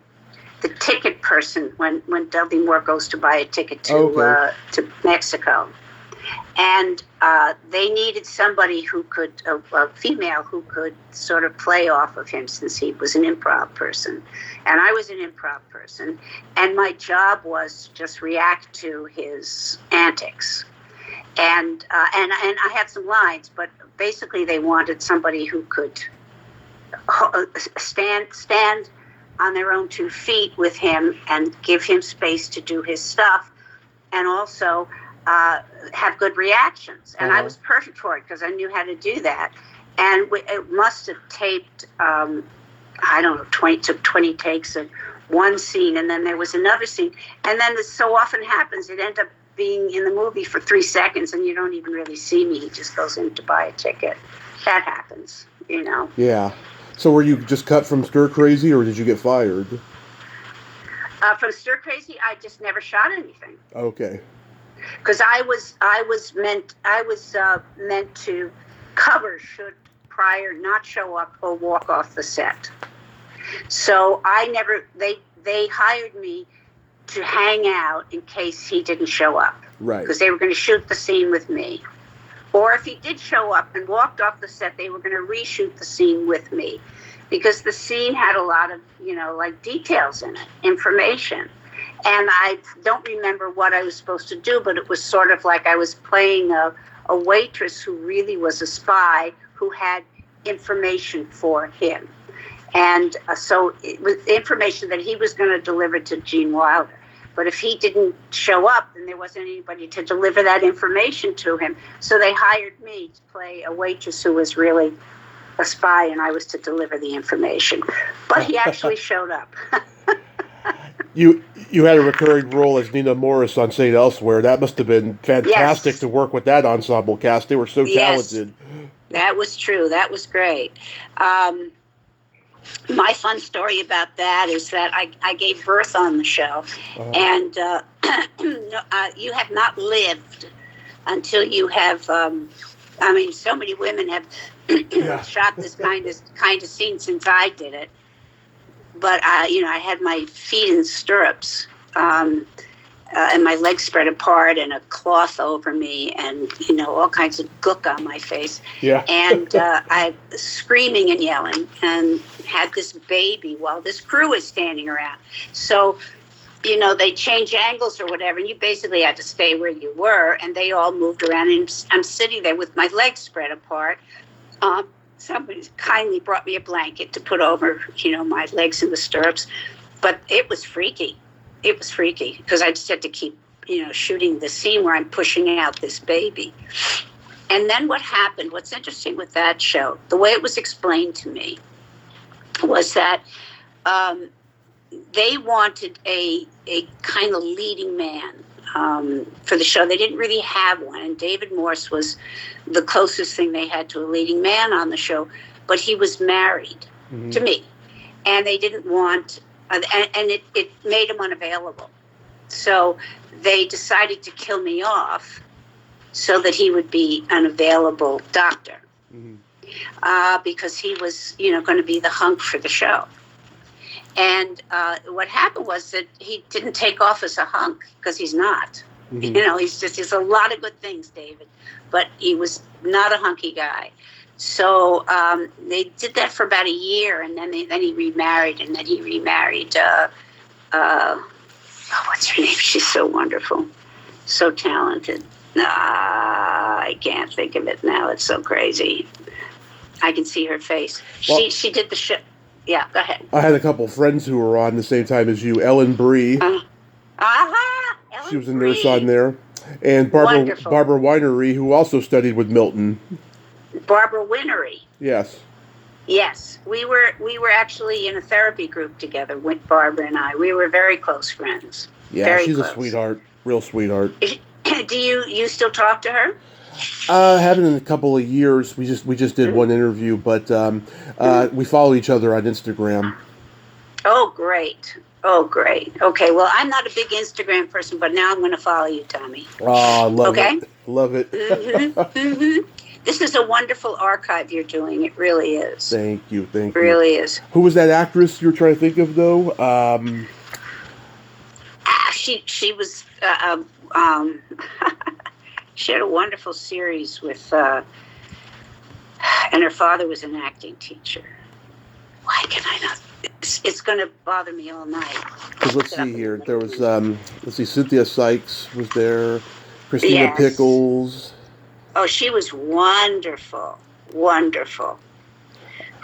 ticket person when Dudley Moore goes to buy a ticket to Mexico, and they needed somebody who could, a female who could sort of play off of him since he was an improv person. And I was an improv person. And my job was to just react to his antics. And I had some lines, but basically they wanted somebody who could stand on their own 2 feet with him and give him space to do his stuff, and also have good reactions. And I was perfect for it because I knew how to do that. And it must have taped, I don't know, 20 takes of one scene, and then there was another scene. And then this so often happens, it ends up being in the movie for 3 seconds, and you don't even really see me. He just goes in to buy a ticket. That happens, you know. Yeah. So were you just cut from Stir Crazy, or did you get fired? From Stir Crazy, I just never shot anything. Okay. Because I was meant to cover should Pryor not show up or walk off the set. So they hired me to hang out in case he didn't show up. Right. Because they were going to shoot the scene with me. Or if he did show up and walked off the set, they were going to reshoot the scene with me. Because the scene had a lot of, like details in it, information. And I don't remember what I was supposed to do, but it was sort of like I was playing a waitress who really was a spy who had information for him. And so it was information that he was going to deliver to Gene Wilder. But if he didn't show up, then there wasn't anybody to deliver that information to him. So they hired me to play a waitress who was really a spy, and I was to deliver the information. But he actually showed up. You had a recurring role as Nina Morris on St. Elsewhere. That must have been fantastic to work with that ensemble cast. They were so talented. That was true. That was great. My fun story about that is that I gave birth on the show, and you have not lived until you have. So many women have shot this kind of scene since I did it. But I had my feet in stirrups, and my legs spread apart, and a cloth over me, and all kinds of gook on my face. Yeah. And I was screaming and yelling, and had this baby while this crew is standing around. So, they change angles or whatever, and you basically had to stay where you were, and they all moved around, and I'm sitting there with my legs spread apart. Somebody kindly brought me a blanket to put over, my legs in the stirrups. But it was freaky. It was freaky because I just had to keep, shooting the scene where I'm pushing out this baby. And then what happened, what's interesting with that show, the way it was explained to me was that they wanted a kind of leading man for the show. They didn't really have one, and David Morse was the closest thing they had to a leading man on the show, but he was married to me, and they didn't want, and it made him unavailable. So they decided to kill me off so that he would be an available doctor, because he was, going to be the hunk for the show. And what happened was that he didn't take off as a hunk because he's not. He's a lot of good things, David, but he was not a hunky guy. So they did that for about a year, and then he remarried, and then he remarried. What's her name? She's so wonderful, so talented. I can't think of it now. It's so crazy. I can see her face. Well, she did the show. Yeah, go ahead. I had a couple friends who were on the same time as you. Ellen Bree. She was a nurse on there. And Barbara Winery, who also studied with Milton. Barbara Winery. Yes. Yes. We were actually in a therapy group together with Barbara and I. We were very close friends. Yeah, very she's close. A sweetheart. Real sweetheart. Do you still talk to her? Haven't in a couple of years. We just did one interview, but we follow each other on Instagram. Oh, great. Okay, well, I'm not a big Instagram person, but now I'm going to follow you, Tommy. Oh, love it. Love it. This is a wonderful archive you're doing. It really is. Thank you. It really is. Who was that actress you were trying to think of, though? She was... she had a wonderful series with... and her father was an acting teacher. Why can I not... It's going to bother me all night. Let's see here. There was, Cynthia Sykes was there. Christina Pickles. Oh, she was wonderful. Wonderful.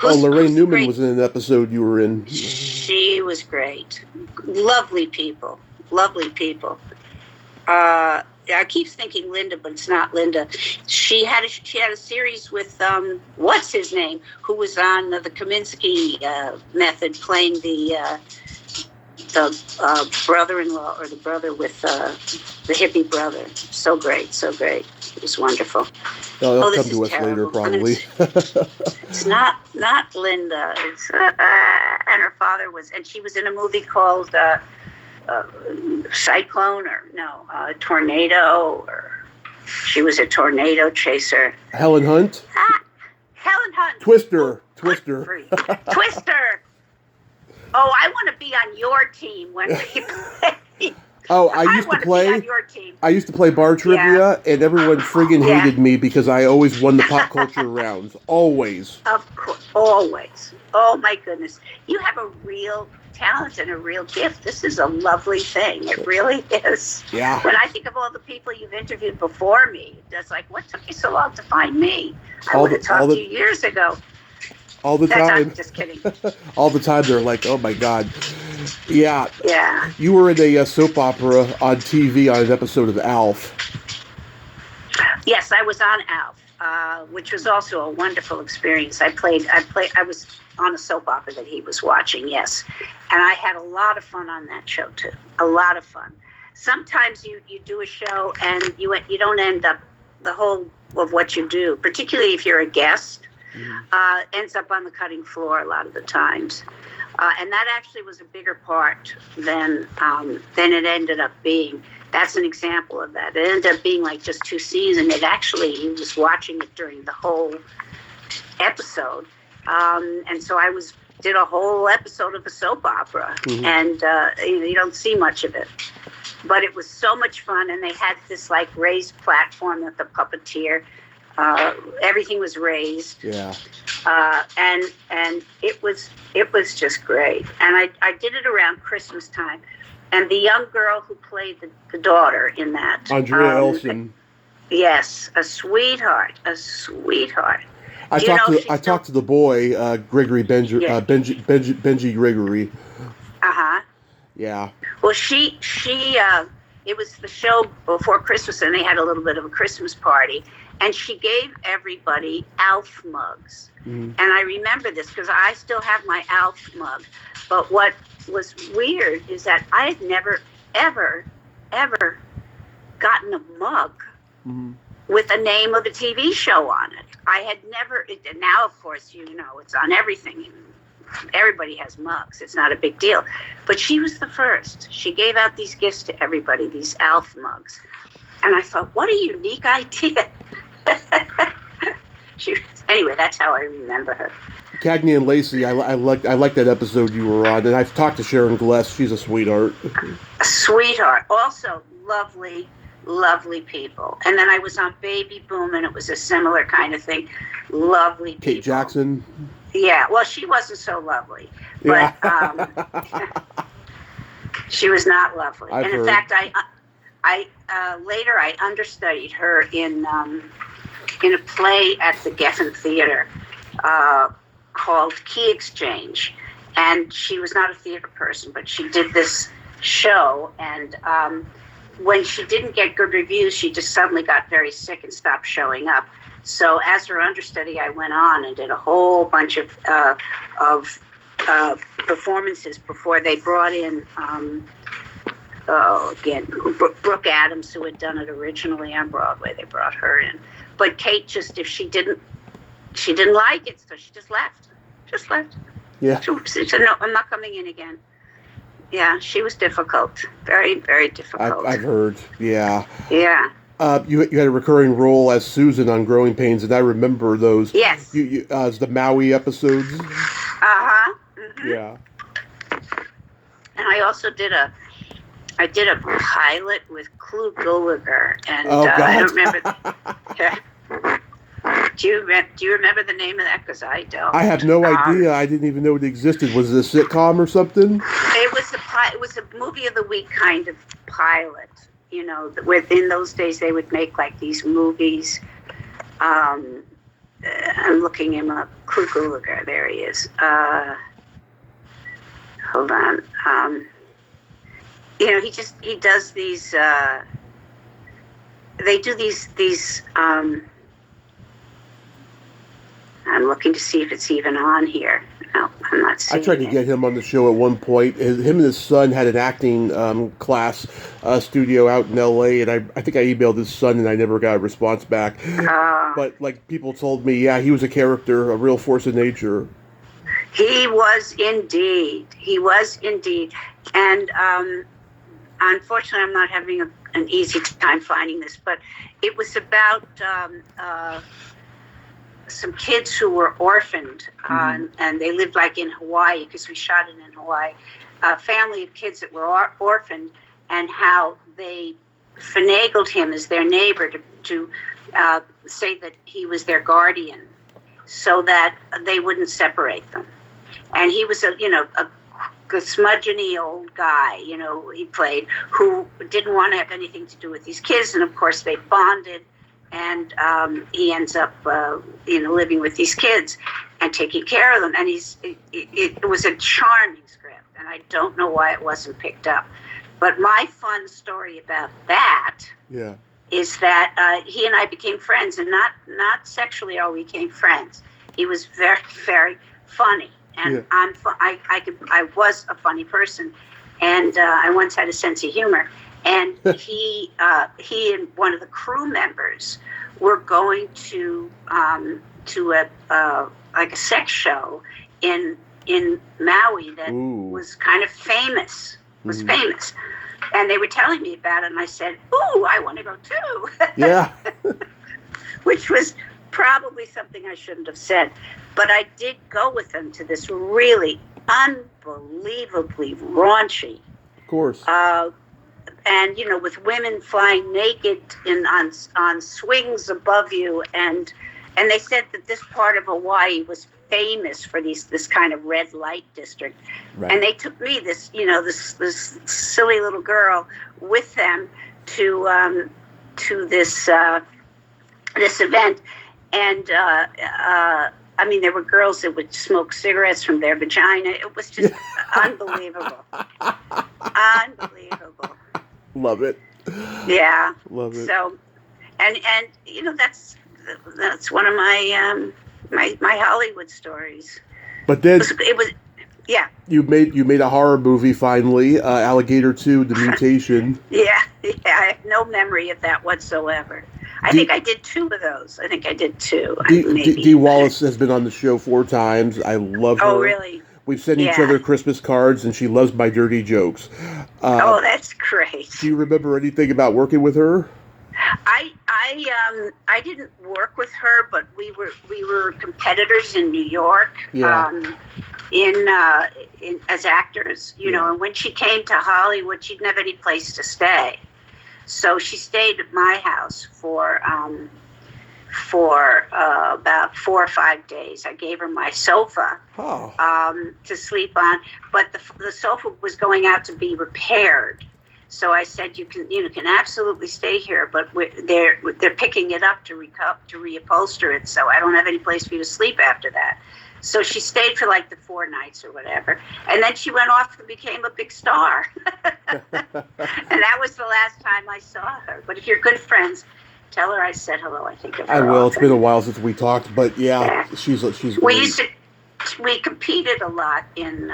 Oh, Lorraine Newman great? was in an episode you were in. She was great. Lovely people. Lovely people. I keep thinking Linda, but it's not Linda. She had a series with what's his name, who was on the Kaminsky Method, playing the brother-in-law, or the brother with the hippie brother. So great, so great. It was wonderful. They'll come to us later, probably. It's not Linda. It's and her father was, and she was in a movie called Cyclone, or no, Tornado, or she was a tornado chaser. Helen Hunt. Helen Hunt. Twister. Twister. Oh, I want to be on your team when we play. Oh, I used to play. Be on your team. I used to play bar trivia, and everyone friggin' hated me because I always won the pop culture rounds. Always. Of course, always. Oh my goodness, you have a real talent and a real gift. This is a lovely thing. It really is. Yeah. When I think of all the people you've interviewed before me, it's like, what took you so long to find me? I would have talked to you years ago. All the time. I'm just kidding. All the time they're like, oh my God. Yeah. Yeah. You were in a soap opera on TV on an episode of ALF. Yes, I was on ALF, which was also a wonderful experience. I was on a soap opera that he was watching, yes. And I had a lot of fun on that show too. A lot of fun. Sometimes you do a show and you don't end up the whole of what you do, particularly if you're a guest. Ends up on the cutting floor a lot of the times, and that actually was a bigger part than it ended up being. That's an example of that. It ended up being like just 2 seasons. He was watching it during the whole episode, and so I did a whole episode of a soap opera, and you don't see much of it. But it was so much fun, and they had this like raised platform with the puppeteer. Everything was raised, and it was just great. And I did it around Christmas time, and the young girl who played the daughter in that, Andrea Elson, yes, a sweetheart. I talked to the boy, Gregory Benji Gregory. Yeah. Well, she it was the show before Christmas, and they had a little bit of a Christmas party. And she gave everybody ALF mugs. And I remember this because I still have my ALF mug. But what was weird is that I had never, ever, ever gotten a mug with the name of a TV show on it. I had never, now of course, it's on everything. Everybody has mugs. It's not a big deal. But she was the first. She gave out these gifts to everybody, these ALF mugs. And I thought, what a unique idea. Anyway, that's how I remember her. Cagney and Lacey, I like that episode you were on, and I've talked to Sharon Gless. She's a sweetheart. A sweetheart. Also, lovely, lovely people. And then I was on Baby Boom, and it was a similar kind of thing. Lovely people. Kate Jackson. Yeah, well, she wasn't so lovely, but she was not lovely. I've in heard. Fact, I later I understudied her in a play at the Geffen Theater called Key Exchange, and she was not a theater person, but she did this show, and when she didn't get good reviews, she just suddenly got very sick and stopped showing up. So as her understudy, I went on and did a whole bunch of performances before they brought in Brooke Adams, who had done it originally on Broadway. They brought her in, but Kate just, if she didn't like it, so she just left. Yeah. She said, no, I'm not coming in again. Yeah, she was difficult, very, very difficult. I've heard. Yeah. Yeah. You had a recurring role as Susan on Growing Pains, and I remember those. Yes. You as the Maui episodes. Mm-hmm. Yeah. And I also did a pilot with Clu Gulager, and God. I don't remember. Do you remember the name of that? Because I don't. I have no idea. I didn't even know it existed. Was it a sitcom or something? It was a movie of the week kind of pilot. Within those days they would make like these movies. I'm looking him up. Kuguluga, there he is. Hold on. He does these. They do these. I'm looking to see if it's even on here. No, I'm not seeing I tried to get him on the show at one point. Him and his son had an acting class studio out in L.A., and I think I emailed his son, and I never got a response back. But, like, people told me, yeah, he was a character, a real force of nature. He was indeed. And unfortunately, I'm not having an easy time finding this, but it was about some kids who were orphaned, and they lived like in Hawaii, because we shot it in Hawaii. A family of kids that were orphaned, and how they finagled him as their neighbor to say that he was their guardian, so that they wouldn't separate them. And he was a smudgeny old guy, he played, who didn't want to have anything to do with these kids, and of course they bonded. And he ends up, living with these kids and taking care of them. And it was a charming script, and I don't know why it wasn't picked up. But my fun story about that is that he and I became friends, and not sexually. We became friends. He was very, very funny, and I was a funny person, and I once had a sense of humor. And he and one of the crew members were going to a sex show in Maui that was kind of famous. Famous, and they were telling me about it, and I said, "Ooh, I want to go too." Yeah, which was probably something I shouldn't have said, but I did go with them to this really unbelievably raunchy. Of course. And with women flying naked on swings above you, and they said that this part of Hawaii was famous for this kind of red light district, right. And they took me, this silly little girl, with them to this event, and there were girls that would smoke cigarettes from their vagina. It was just unbelievable. Unbelievable. Love it. Yeah. Love it. So, and that's one of my my Hollywood stories. But then it was yeah. You made a horror movie finally, Alligator 2: The Mutation. Yeah. I have no memory of that whatsoever. I think I did 2 of those. I think I did 2. Dee Wallace has been on the show 4 times. I love her. Oh, really? We've sent each other Christmas cards, and she loves my dirty jokes. Oh, that's great. Do you remember anything about working with her? I didn't work with her, but we were competitors in New York. Yeah. In as actors, and when she came to Hollywood, she didn't have any place to stay, so she stayed at my house for about 4 or 5 days. I gave her my sofa to sleep on, but the sofa was going out to be repaired. So I said, you can absolutely stay here, but they're picking it up to reupholster it. So I don't have any place for you to sleep after that. So she stayed for like the 4 nights or whatever, and then she went off and became a big star. And that was the last time I saw her. But if you're good friends, tell her I said hello. I think of her. I will. Often. It's been a while since we talked, but yeah. she's great. We competed a lot in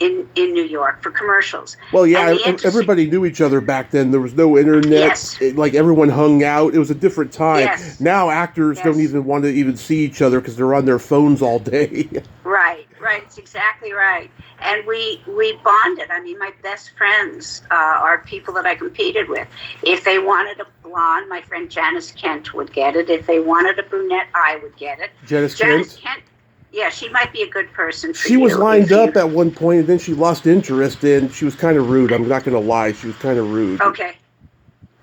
New York for commercials. Well, yeah, everybody knew each other back then. There was no internet. Yes. Everyone hung out. It was a different time. Yes. Now actors don't even want to even see each other because they're on their phones all day. Right. It's exactly right. And we bonded. My best friends are people that I competed with. If they wanted a blonde, my friend Janice Kent would get it. If they wanted a brunette, I would get it. Janice Kent? Yeah, she might be a good person for you. She was lined up at one point, and then she lost interest, and she was kind of rude. I'm not going to lie. She was kind of rude. Okay,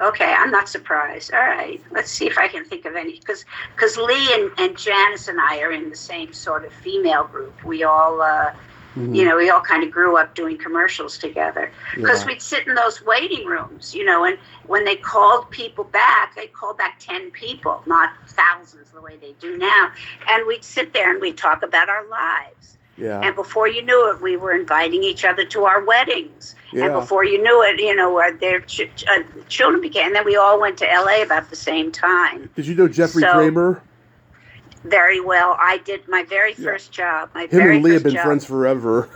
I'm not surprised. All right, let's see if I can think of any. Because Lee and Janice and I are in the same sort of female group. We all You know, we all kind of grew up doing commercials together because we'd sit in those waiting rooms, you know, and when they called people back, they'd call back 10 people, not thousands the way they do now. And we'd sit there and we'd talk about our lives. Yeah. And before you knew it, we were inviting each other to our weddings. Yeah. And before you knew it, you know, their children began. And then we all went to LA about the same time. Did you know Jeffrey Kramer? Very well. I did my very first job. Him and Lee have been friends forever.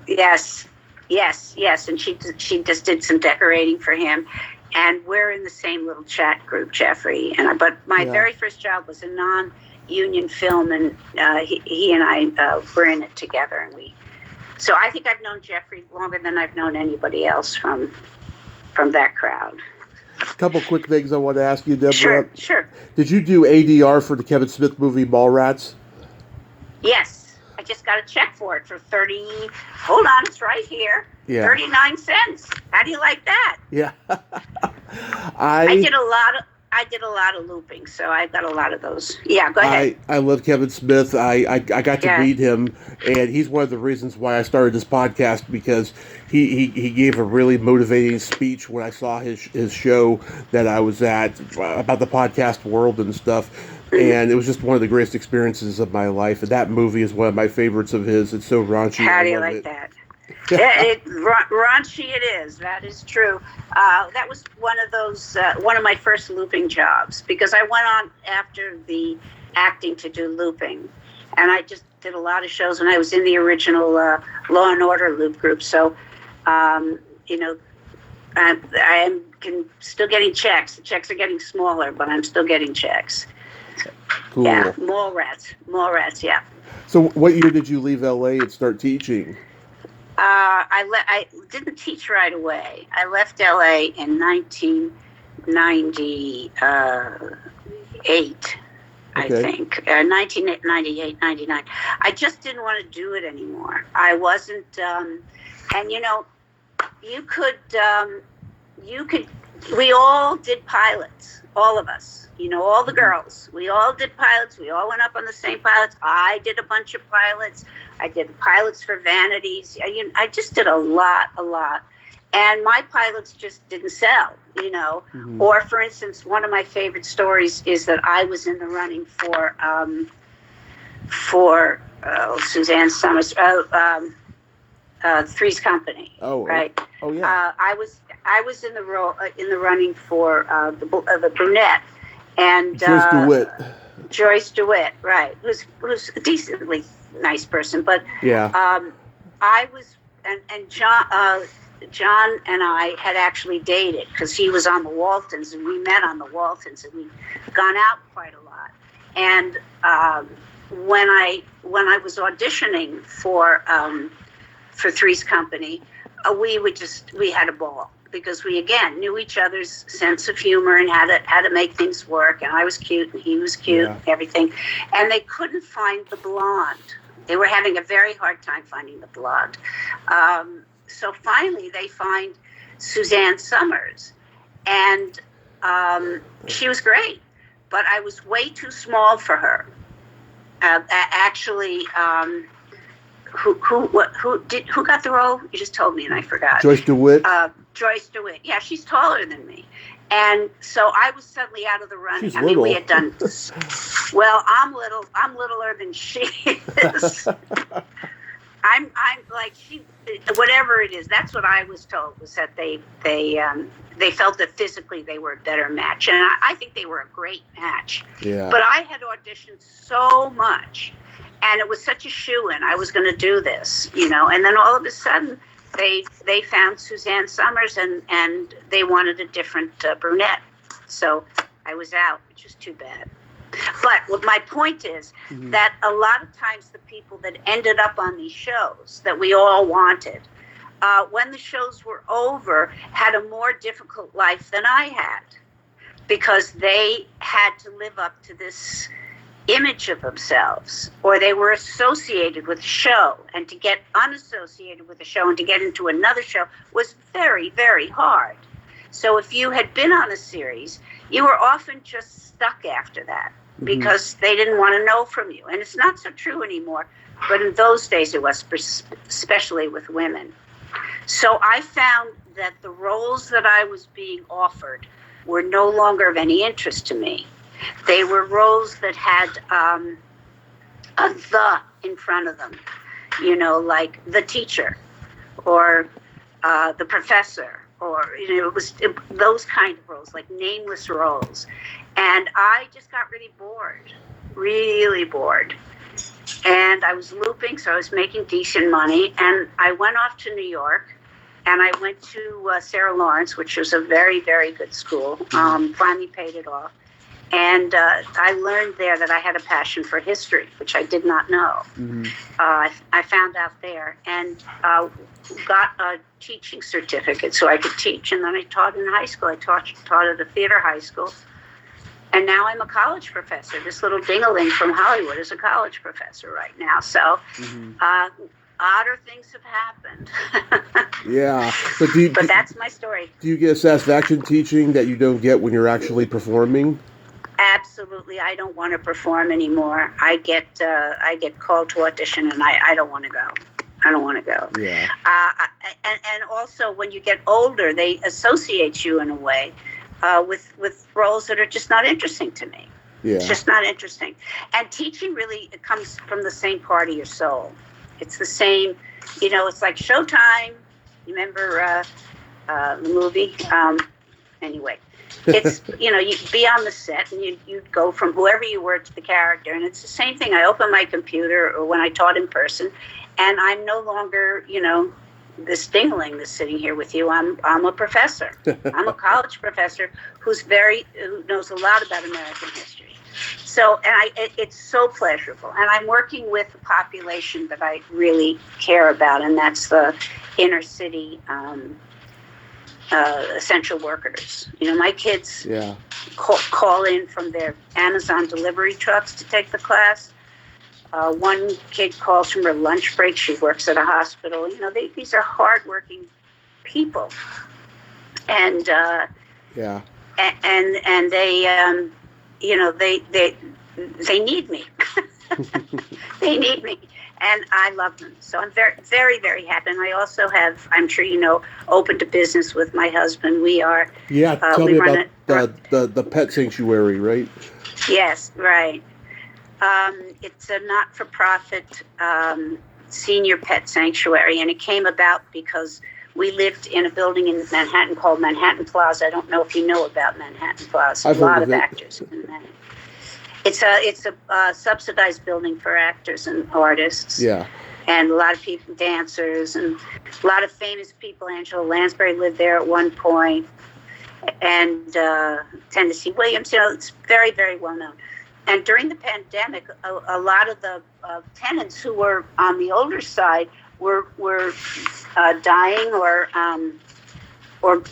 Yes. And she just did some decorating for him. And we're in the same little chat group, Jeffrey. But my very first job was a non-union film, and he and I were in it together. And so I think I've known Jeffrey longer than I've known anybody else from that crowd. A couple quick things I want to ask you, Deborah. Sure. Did you do ADR for the Kevin Smith movie Mallrats? Yes. I just got a check for it for hold on, it's right here. Yeah. 39 cents. How do you like that? Yeah. I did a lot of looping, so I got a lot of those. Yeah, go ahead. I love Kevin Smith. I got to meet him, and he's one of the reasons why I started this podcast, because he gave a really motivating speech when I saw his show that I was at about the podcast world and stuff. And it was just one of the greatest experiences of my life. And that movie is one of my favorites of his. It's so raunchy. How do you like that? Raunchy it is. That is true. That was one of my first looping jobs, because I went on after the acting to do looping, and I just did a lot of shows when I was in the original Law and Order loop group. So, you know, I am still getting checks. The checks are getting smaller, but I'm still getting checks. Cool. Yeah, Mallrats. Yeah. So, what year did you leave LA and start teaching? I didn't teach right away. I left LA in 1998, I think. 1998, 99. I just didn't want to do it anymore. I wasn't, and you know, you could, we all did pilots, all of us. You know, all the girls. We all did pilots. We all went up on the same pilots. I did a bunch of pilots. I did pilots for Vanities. I just did a lot. And my pilots just didn't sell, you know. Mm-hmm. Or, for instance, one of my favorite stories is that I was in the running for Suzanne Summers, Three's Company. Oh, right. Oh, yeah. I was in the running for the brunette. And Joyce DeWitt, right? Who's a decently nice person, but I was, and John and I had actually dated, because he was on the Waltons, and we met on the Waltons, and we'd gone out quite a lot. And when I was auditioning for Three's Company, we had a ball, because we again knew each other's sense of humor and how to make things work. And I was cute and he was cute, and everything. And they couldn't find the blonde. They were having a very hard time finding the blonde. So finally they find Suzanne Summers, and she was great, but I was way too small for her. Actually, who got the role? You just told me and I forgot. Joyce DeWitt. Joyce DeWitt. Yeah, she's taller than me. And so I was suddenly out of the running. She's little. We had done well, I'm littler than she is. I'm like she, whatever it is. That's what I was told, was that they felt that physically they were a better match, and I think they were a great match. Yeah. But I had auditioned so much, and it was such a shoo-in. I was going to do this, you know. And then all of a sudden, they found Suzanne Summers, and they wanted a different brunette. So I was out, which is too bad. But what my point is that a lot of times the people that ended up on these shows that we all wanted, when the shows were over, had a more difficult life than I had, because they had to live up to this image of themselves, or they were associated with a show, and to get unassociated with a show and to get into another show was very, very hard. So if you had been on a series, you were often just stuck after that, because they didn't want to know from you. And it's not so true anymore. but in those days it was, especially with women. So I found that the roles that I was being offered were no longer of any interest to me. They were roles that had a "the" in front of them, like the teacher or the professor, or it was those kind of roles, like nameless roles. And I just got really bored. And I was looping, so I was making decent money. And I went off to New York, and I went to Sarah Lawrence, which was a very, very good school. Finally paid it off. And I learned there that I had a passion for history, which I did not know. I found out there, and got a teaching certificate so I could teach. And then I taught in high school. I taught at a theater high school. And now I'm a college professor. This little ding-a-ling from Hollywood is a college professor right now. So odder things have happened. Yeah. But that's my story. Do you get satisfaction teaching that you don't get when you're actually performing? Absolutely. I don't want to perform anymore. I get called to audition, and I don't want to go. I don't want to go. Yeah. And also, when you get older, they associate you in a way with roles that are just not interesting to me. Yeah. It's just not interesting. And teaching really, it comes from the same part of your soul. It's the same, it's like Showtime. You remember the movie? Anyway, it's, you'd be on the set and you'd go from whoever you were to the character. And it's the same thing. I open my computer or when I taught in person, and I'm no longer, this dingling that's sitting here with you. I'm a professor. I'm a college professor who knows a lot about American history. So, and it's so pleasurable. And I'm working with a population that I really care about, and that's the inner city essential workers. My kids call in from their Amazon delivery trucks to take the class. One kid calls from her lunch break. She works at a hospital. These are hardworking people, and and they, they need me. They need me, and I love them. So I'm very, very, very happy. And I also have, I'm sure opened a business with my husband. We are. Yeah, tell me about the pet sanctuary, right? Yes, right. It's a not-for-profit senior pet sanctuary, and it came about because we lived in a building in Manhattan called Manhattan Plaza. I don't know if you know about Manhattan Plaza. I've a lot heard of actors in Manhattan. It's a subsidized building for actors and artists. Yeah. And a lot of people, dancers, and a lot of famous people. Angela Lansbury lived there at one point, and Tennessee Williams. It's very, very well known. And during the pandemic, a lot of the tenants who were on the older side were dying or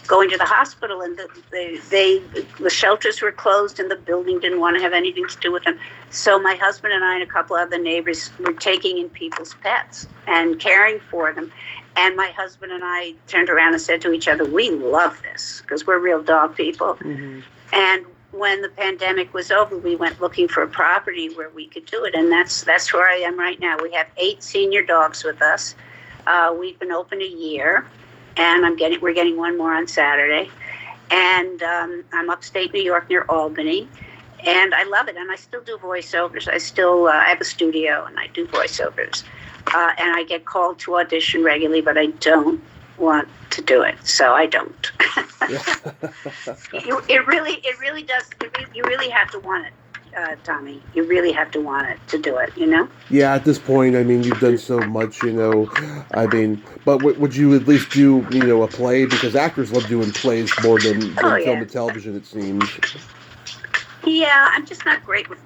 going to the hospital, and the shelters were closed, and the building didn't want to have anything to do with them. So my husband and I and a couple other neighbors were taking in people's pets and caring for them. And my husband and I turned around and said to each other, "We love this," because we're real dog people. Mm-hmm. And when the pandemic was over, we went looking for a property where we could do it, and that's where I am right now. We have 8 senior dogs with us. We've been open a year, and we're getting one more on Saturday. And I'm upstate New York near Albany, and I love it. And I still do voiceovers. I have a studio, and I do voiceovers. And I get called to audition regularly, but I don't want to do it, so I don't. It really does. You really have to want it, Tommy. You really have to want it to do it. Yeah. At this point, you've done so much. But would you at least do a play, because actors love doing plays more than film and television, it seems. Yeah, I'm just not great with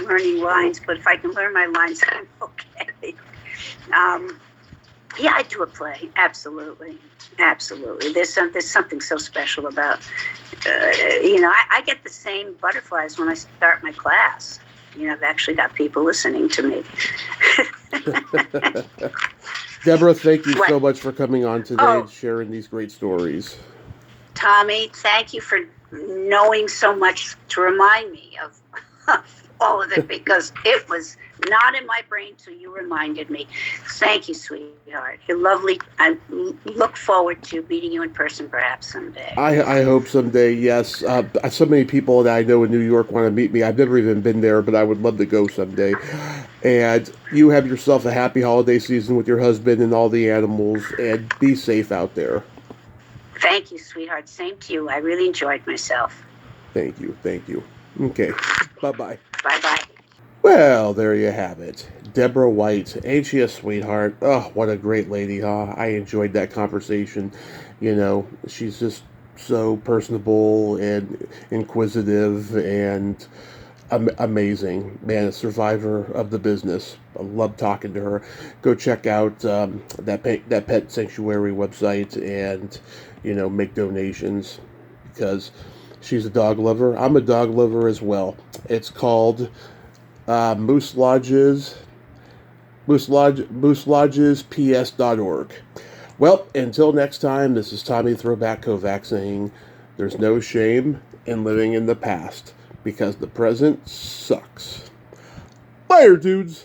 learning lines, but if I can learn my lines, I'm okay. Yeah, I do a play. Absolutely. There's something so special about, I get the same butterflies when I start my class. I've actually got people listening to me. Deborah, thank you so much for coming on today and sharing these great stories. Tommy, thank you for knowing so much to remind me of all of it because it was not in my brain till you reminded me. Thank you, sweetheart. You're lovely. I look forward to meeting you in person perhaps someday. I hope someday, yes. So many people that I know in New York want to meet me. I've never even been there, but I would love to go someday. And you have yourself a happy holiday season with your husband and all the animals, and be safe out there. Thank you, sweetheart. Same to you. I really enjoyed myself. Thank you. Thank you. Okay. Bye-bye. Bye-bye. Well, there you have it. Deborah White. Ain't she a sweetheart? Oh, what a great lady, huh? I enjoyed that conversation. You know, she's just so personable and inquisitive and amazing. Man, a survivor of the business. I love talking to her. Go check out that Pet Sanctuary website and, make donations because she's a dog lover. I'm a dog lover as well. It's called Moose Lodges, mooselodgesps.org. Well, until next time, this is Tommy Throwback Kovac saying there's no shame in living in the past because the present sucks. Later, dudes.